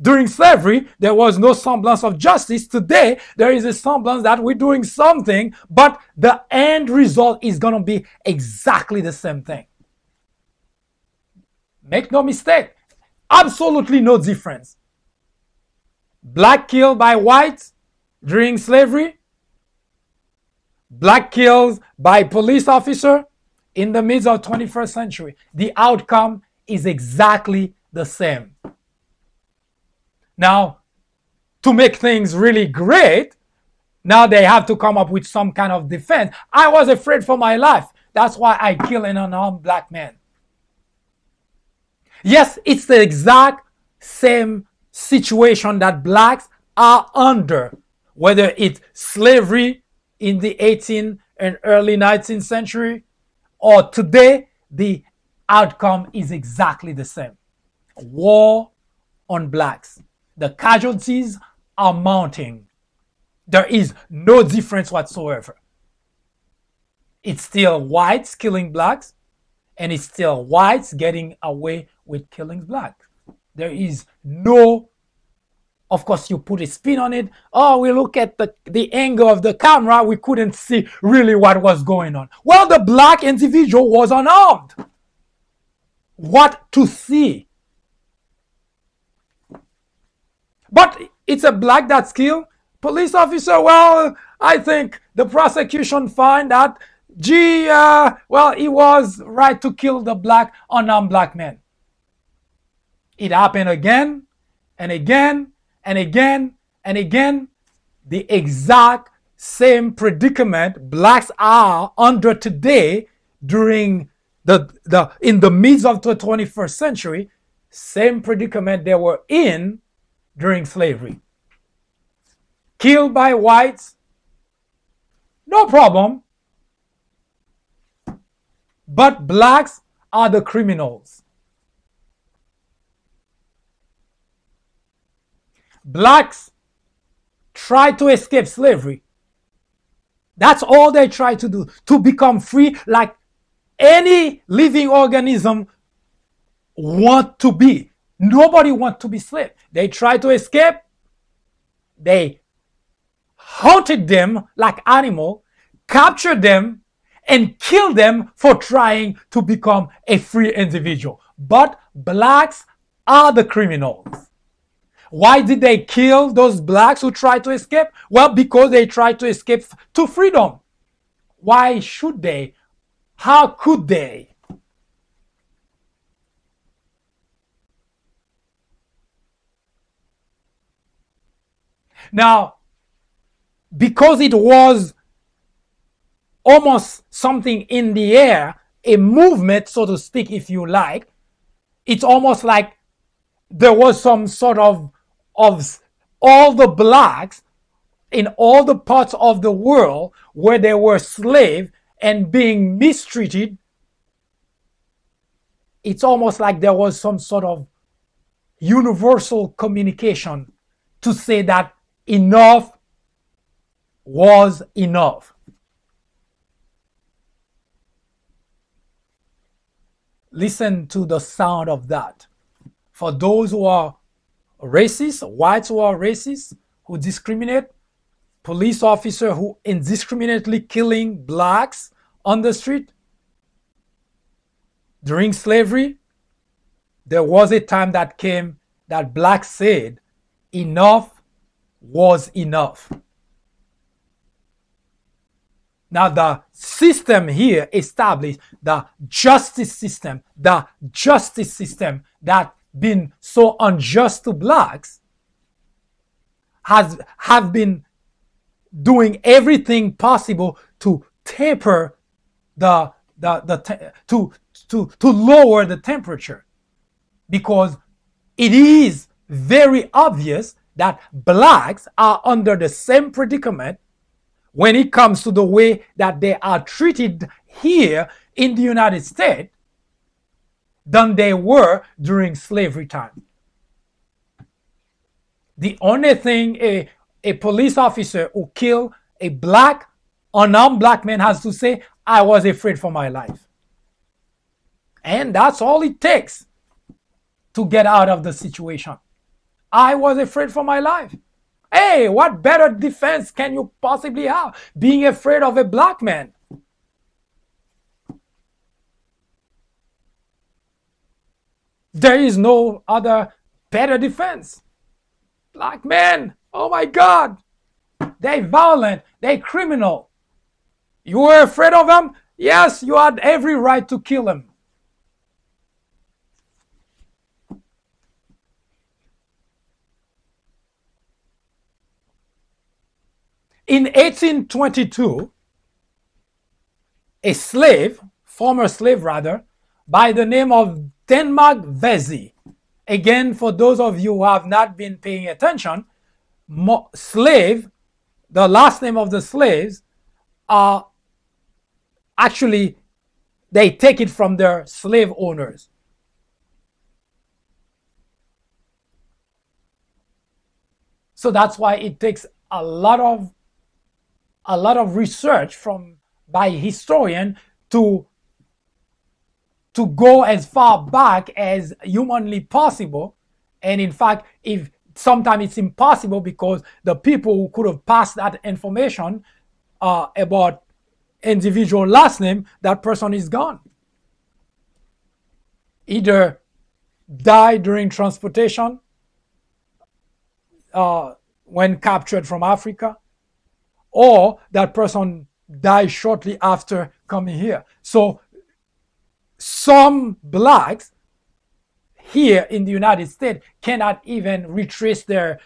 During slavery, there was no semblance of justice. Today, there is a semblance that we're doing something, but the end result is going to be exactly the same thing. Make no mistake, absolutely no difference. Black killed by whites during slavery, black killed by police officer in the midst of 21st century. The outcome is exactly the same. Now, to make things really great, now they have to come up with some kind of defense. I was afraid for my life. That's why I killed an unarmed black man. Yes, it's the exact same situation that blacks are under, whether it's slavery in the 18th and early 19th century or today, the outcome is exactly the same. War on blacks. The casualties are mounting. There is no difference whatsoever. It's still whites killing blacks, and it's still whites getting away with killing blacks. There is no, of course, you put a spin on it. Oh, we look at the angle of the camera, we couldn't see really what was going on. Well, the black individual was unarmed. What to see? But it's a black that's killed. Police officer, well, I think the prosecution find that, well, he was right to kill the black, unarmed black man. It happened again and again and again and again. The exact same predicament blacks are under today during in the midst of the 21st century. Same predicament they were in during slavery. Killed by whites, no problem. But blacks are the criminals. Blacks try to escape slavery. That's all they try to do, to become free like any living organism want to be. Nobody wants to be slave. They try to escape. They hunted them like animals, captured them, and killed them for trying to become a free individual. But blacks are the criminals. Why did they kill those blacks who tried to escape? Well, because they tried to escape to freedom. Why should they? How could they? Now, because it was almost something in the air, a movement, so to speak, if you like, it's almost like there was some sort of all the blacks in all the parts of the world where they were slaves and being mistreated. It's almost like there was some sort of universal communication to say that enough was enough. Listen to the sound of that. For those who are racist, whites who are racist, who discriminate, police officer who indiscriminately killing blacks on the street. During slavery, there was a time that came that blacks said enough was enough. Now the system here established, the justice system that been so unjust to blacks have been doing everything possible to temper to lower the temperature, because it is very obvious that blacks are under the same predicament when it comes to the way that they are treated here in the United States than they were during slavery time. The only thing a police officer who killed a unarmed black man has to say, I was afraid for my life. And that's all it takes to get out of the situation. I was afraid for my life. Hey, what better defense can you possibly have? Being afraid of a black man. There is no other better defense. Black men, oh my God, they're violent, they're criminal. You were afraid of them? Yes, you had every right to kill them. In 1822, a former slave rather, by the name of Denmark Vesey. Again, for those of you who have not been paying attention, the last name of the slaves are actually, they take it from their slave owners. So that's why it takes a lot of research by historian to go as far back as humanly possible. And in fact, if sometimes it's impossible because the people who could have passed that information about individual last name, that person is gone. Either died during transportation when captured from Africa, or that person died shortly after coming here. So some blacks here in the United States cannot even retrace their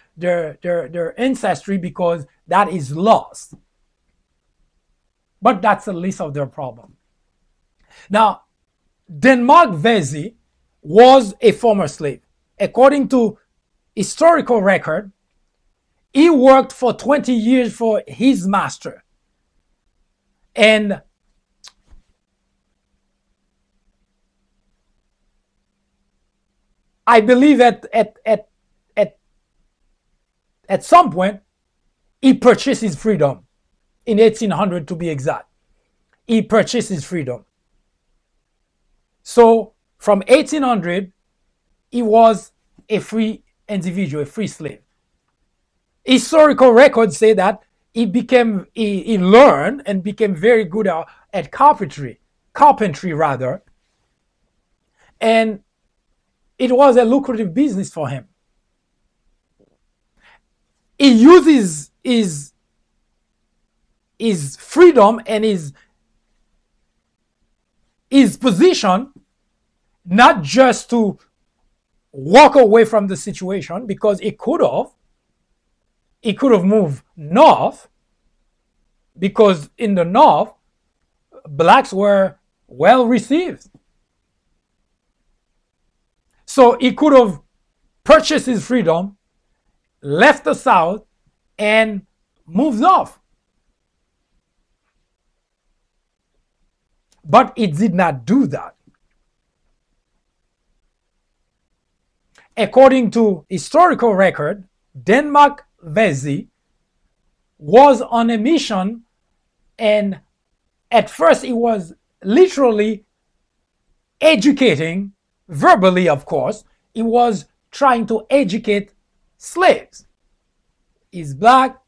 ancestry because that is lost. But that's the least of their problem. Now, Denmark Vesey was a former slave. According to historical record, he worked for 20 years for his master. And I believe at some point, he purchased his freedom. In 1800 to be exact. He purchased his freedom. So from 1800, he was a free individual, a free slave. Historical records say that he learned and became very good at carpentry rather. And it was a lucrative business for him. He uses his freedom and his position not just to walk away from the situation, because he could have moved north, because in the north blacks were well received. So he could have purchased his freedom, left the south, and moved north. But it did not do that. According to historical record, Denmark Vesey was on a mission, and at first he was literally educating, verbally of course, he was trying to educate slaves. He's black,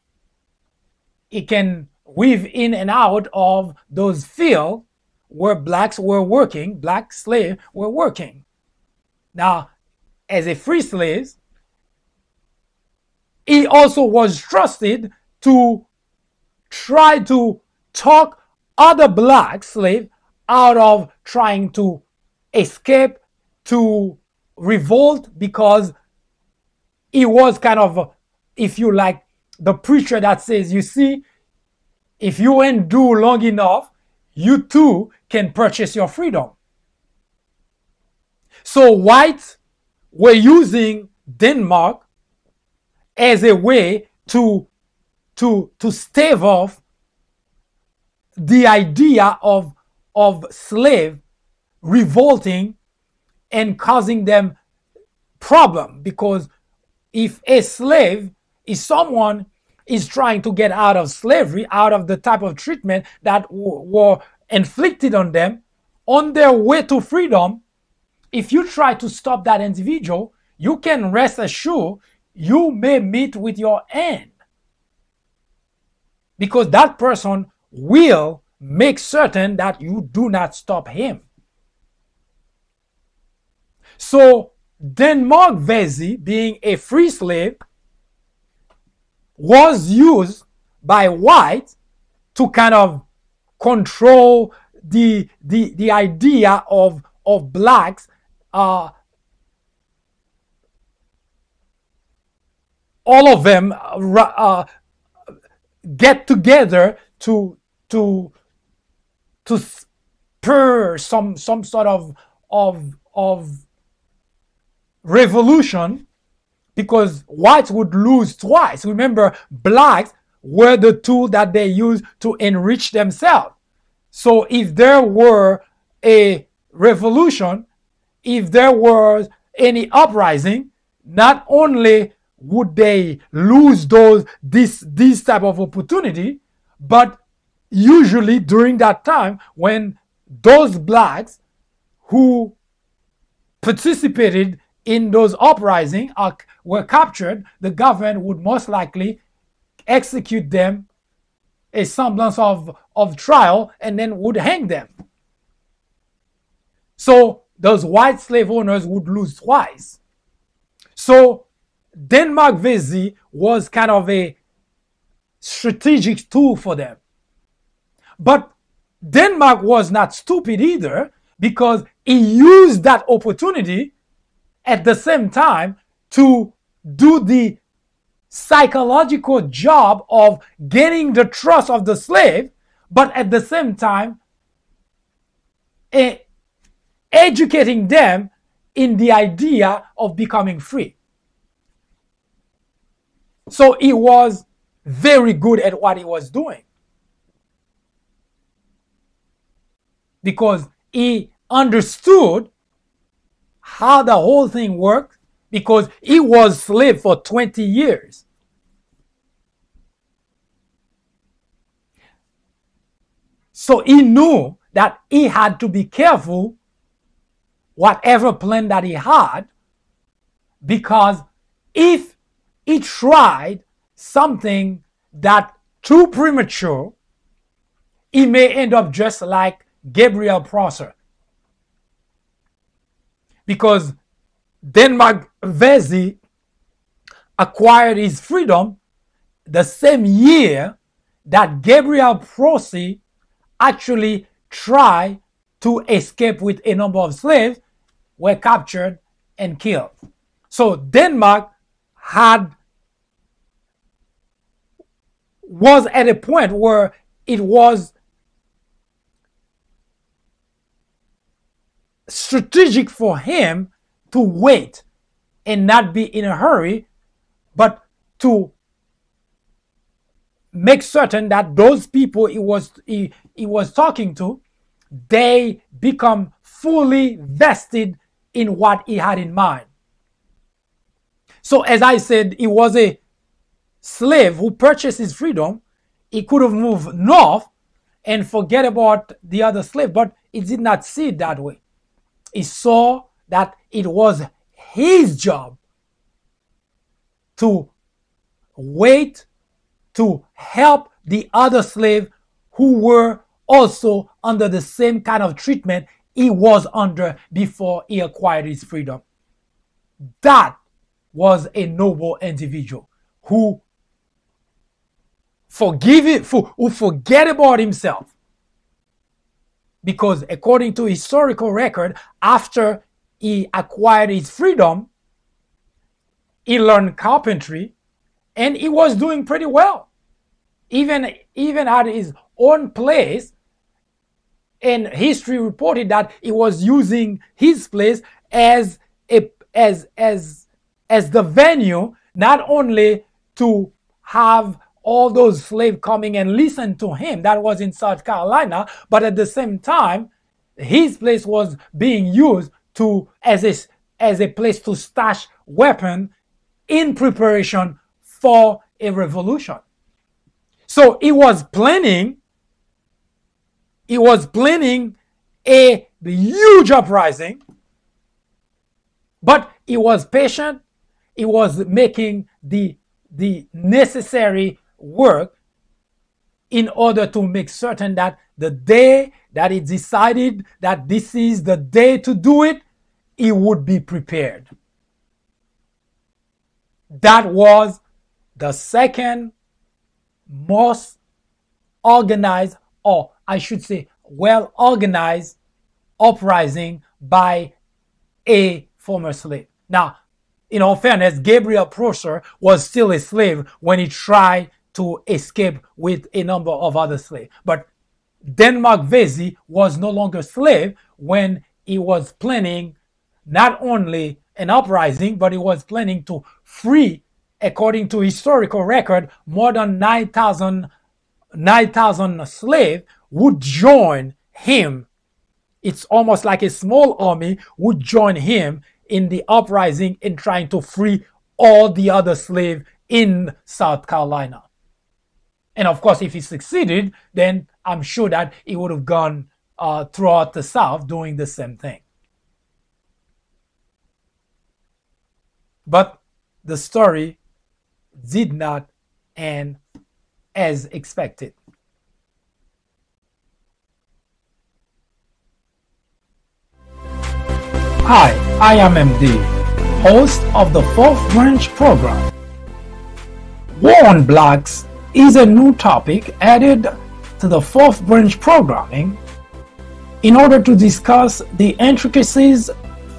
he can weave in and out of those fields where blacks were working, black slaves were working. Now, as a free slave, he also was trusted to try to talk other black slaves out of trying to escape, to revolt, because he was kind of, if you like, the preacher that says, you see, if you endure long enough, you too can purchase your freedom. So whites were using Denmark as a way to stave off the idea of slave revolting and causing them problem, because if a slave is someone is trying to get out of slavery, out of the type of treatment that were inflicted on them on their way to freedom, if you try to stop that individual, you can rest assured you may meet with your end, because that person will make certain that you do not stop him. So Denmark Vesey, being a free slave, was used by whites to kind of control the idea of blacks all of them get together to spur some sort of revolution, because whites would lose twice. Remember, blacks were the tool that they used to enrich themselves. So if there were a revolution, if there was any uprising, not only would they lose this type of opportunity, but usually during that time when those blacks who participated in those uprisings were captured, the government would most likely execute them, a semblance of trial, and then would hang them. So those white slave owners would lose twice. So Denmark Vesey was kind of a strategic tool for them. But Denmark was not stupid either, because he used that opportunity at the same time to do the psychological job of getting the trust of the slave, but at the same time educating them in the idea of becoming free. So he was very good at what he was doing, because he understood how the whole thing worked, because he was slave for 20 years. So he knew that he had to be careful whatever plan that he had, because if he tried something that too premature, he may end up just like Gabriel Prosser. Because Denmark Vesey acquired his freedom the same year that Gabriel Prosser actually tried to escape with a number of slaves, were captured and killed. So Denmark was at a point where it was strategic for him to wait and not be in a hurry, but to make certain that those people he was talking to, they become fully vested in what he had in mind. So as I said, he was a slave who purchased his freedom. He could have moved north and forget about the other slave, but he did not see it that way. He saw that it was his job to wait to help the other slaves who were also under the same kind of treatment he was under before he acquired his freedom. That was a noble individual who forget about himself. Because according to historical record, after he acquired his freedom, he learned carpentry and he was doing pretty well. Even at his own place, and history reported that he was using his place as as the venue, not only to have all those slaves coming and listen to him, that was in South Carolina, but at the same time, his place was being used to as a place to stash weapons in preparation for a revolution. So he was planning a huge uprising, but he was patient. He was making the necessary work in order to make certain that the day that he decided that this is the day to do it, he would be prepared. That was the second most organized, or I should say well organized, uprising by a former slave. Now, in all fairness, Gabriel Prosser was still a slave when he tried to escape with a number of other slaves. But Denmark Vesey was no longer a slave when he was planning not only an uprising, but he was planning to free, according to historical record, more than 9,000 slaves would join him. It's almost like a small army would join him in the uprising in trying to free all the other slaves in South Carolina. And of course, if he succeeded, then I'm sure that he would have gone throughout the South doing the same thing. But the story did not end as expected. Hi, I am MD, host of the Fourth Branch program. War on Blacks is a new topic added to the Fourth Branch programming in order to discuss the intricacies,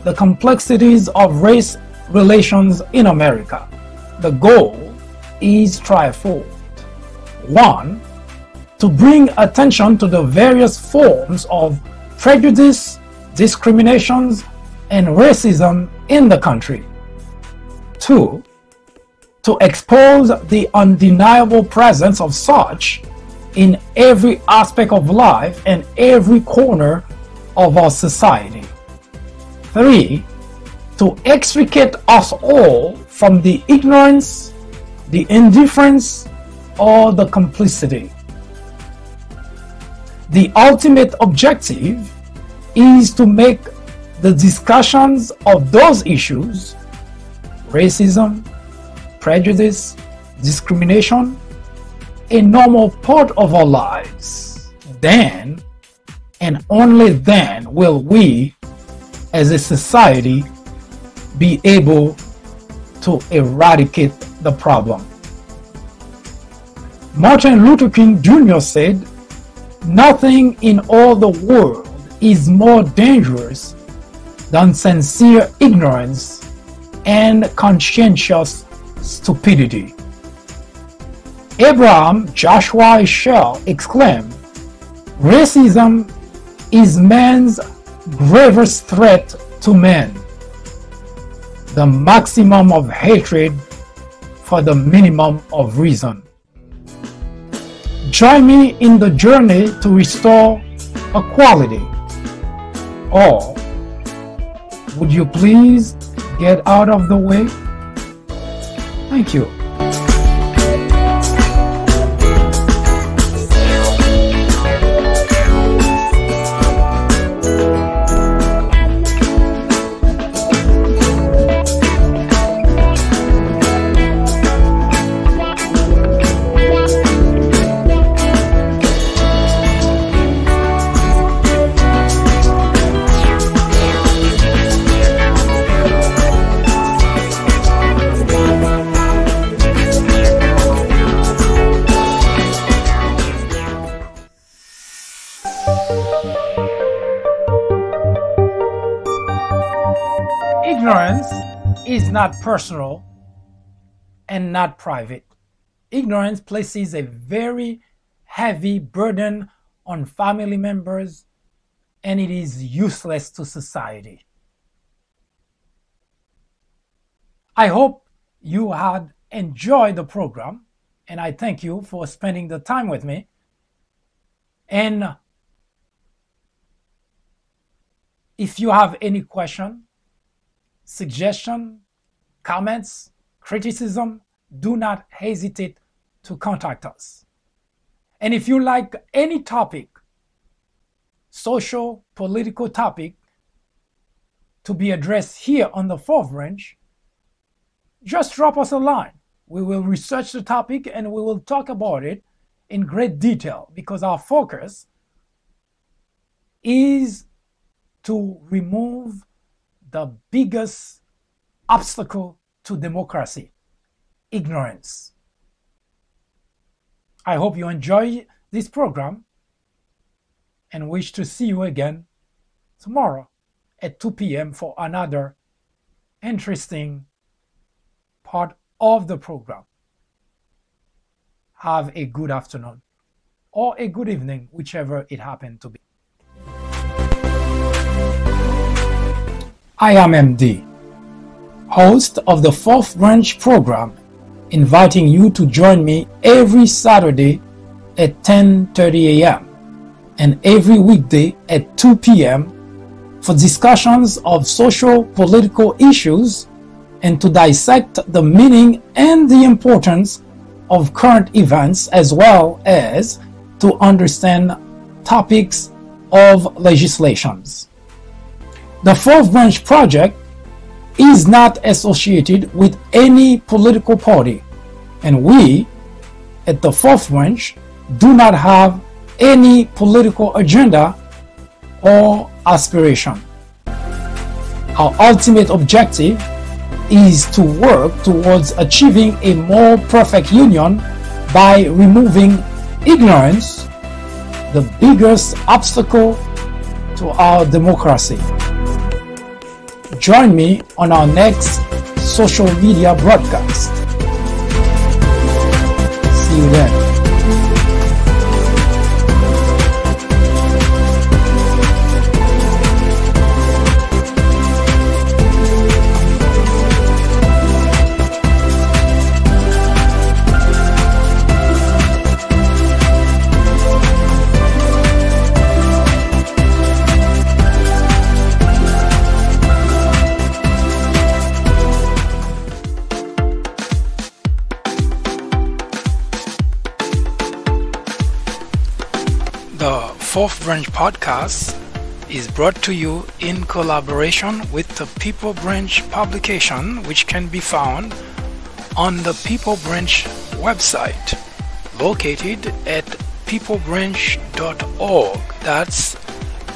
the complexities of race relations in America. The goal is threefold. 1. To bring attention to the various forms of prejudice, discriminations, and racism in the country. 2. To expose the undeniable presence of such in every aspect of life and every corner of our society. 3. To extricate us all from the ignorance, the indifference, or the complicity. The ultimate objective is to make the discussions of those issues, racism, prejudice, discrimination, a normal part of our lives. Then, and only then, will we, as a society, be able to eradicate the problem. Martin Luther King Jr. said, "Nothing in all the world is more dangerous than sincere ignorance and conscientious stupidity." Abraham Joshua Heschel exclaimed, "Racism is man's gravest threat to man, the maximum of hatred for the minimum of reason." Join me in the journey to restore equality. Or would you please get out of the way? Thank you. Ignorance is not personal and not private. Ignorance places a very heavy burden on family members, and it is useless to society. I hope you had enjoyed the program, and I thank you for spending the time with me. And if you have any question, suggestion, comments, criticism, do not hesitate to contact us. And if you like any topic, social, political topic, to be addressed here on the Fourth Branch, just drop us a line. We will research the topic and we will talk about it in great detail, because our focus is to remove the biggest obstacle to democracy: ignorance. I hope you enjoy this program and wish to see you again tomorrow at 2 p.m. for another interesting part of the program. Have a good afternoon or a good evening, whichever it happened to be. I am MD, host of the Fourth Branch program, inviting you to join me every Saturday at 10:30 a.m. and every weekday at 2 p.m. for discussions of social, political issues and to dissect the meaning and the importance of current events, as well as to understand topics of legislations. The Fourth Branch Project is not associated with any political party, and we at the Fourth Branch do not have any political agenda or aspiration. Our ultimate objective is to work towards achieving a more perfect union by removing ignorance, the biggest obstacle to our democracy. Join me on our next social media broadcast. See you then. The Fourth Branch podcast is brought to you in collaboration with the People Branch publication, which can be found on the People Branch website, located at peoplebranch.org. That's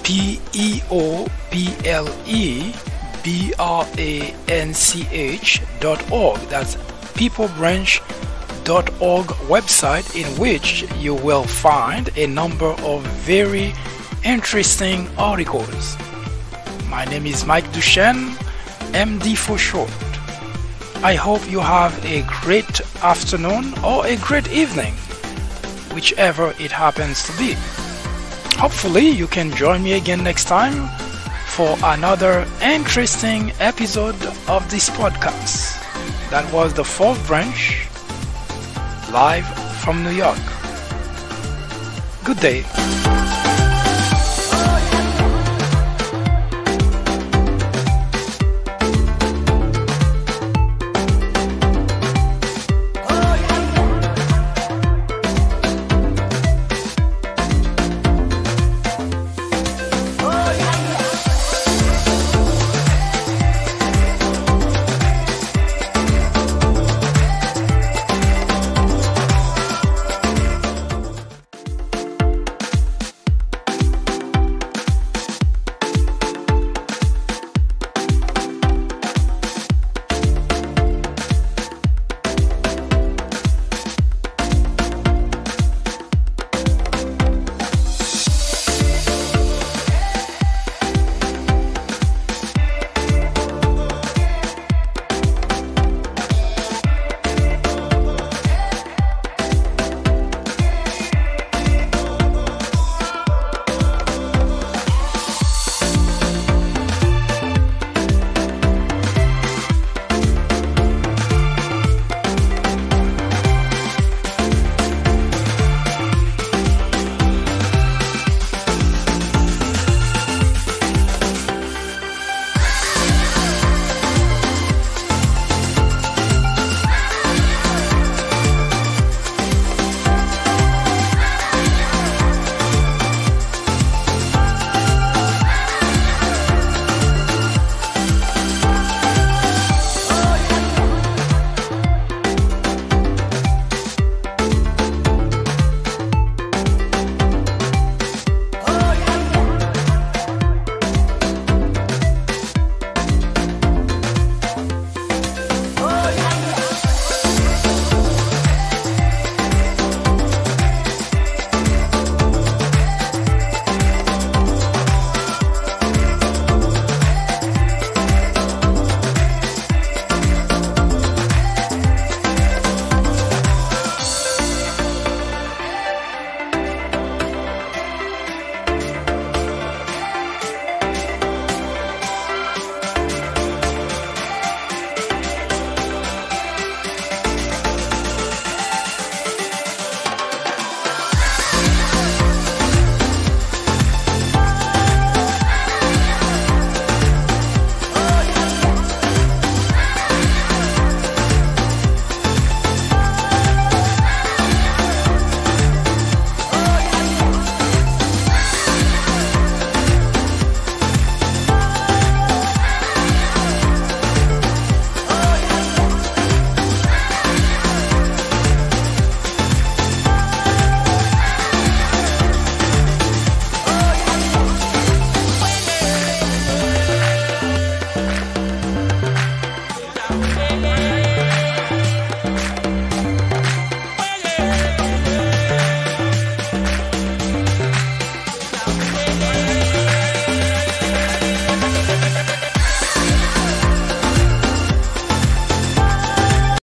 peoplebranch.org. That's peoplebranch.org website, in which you will find a number of very interesting articles. My name is Mike Duchesne, MD for short. I hope you have a great afternoon or a great evening, whichever it happens to be. Hopefully you can join me again next time for another interesting episode of this podcast. That was the Fourth Branch, live from New York. Good day.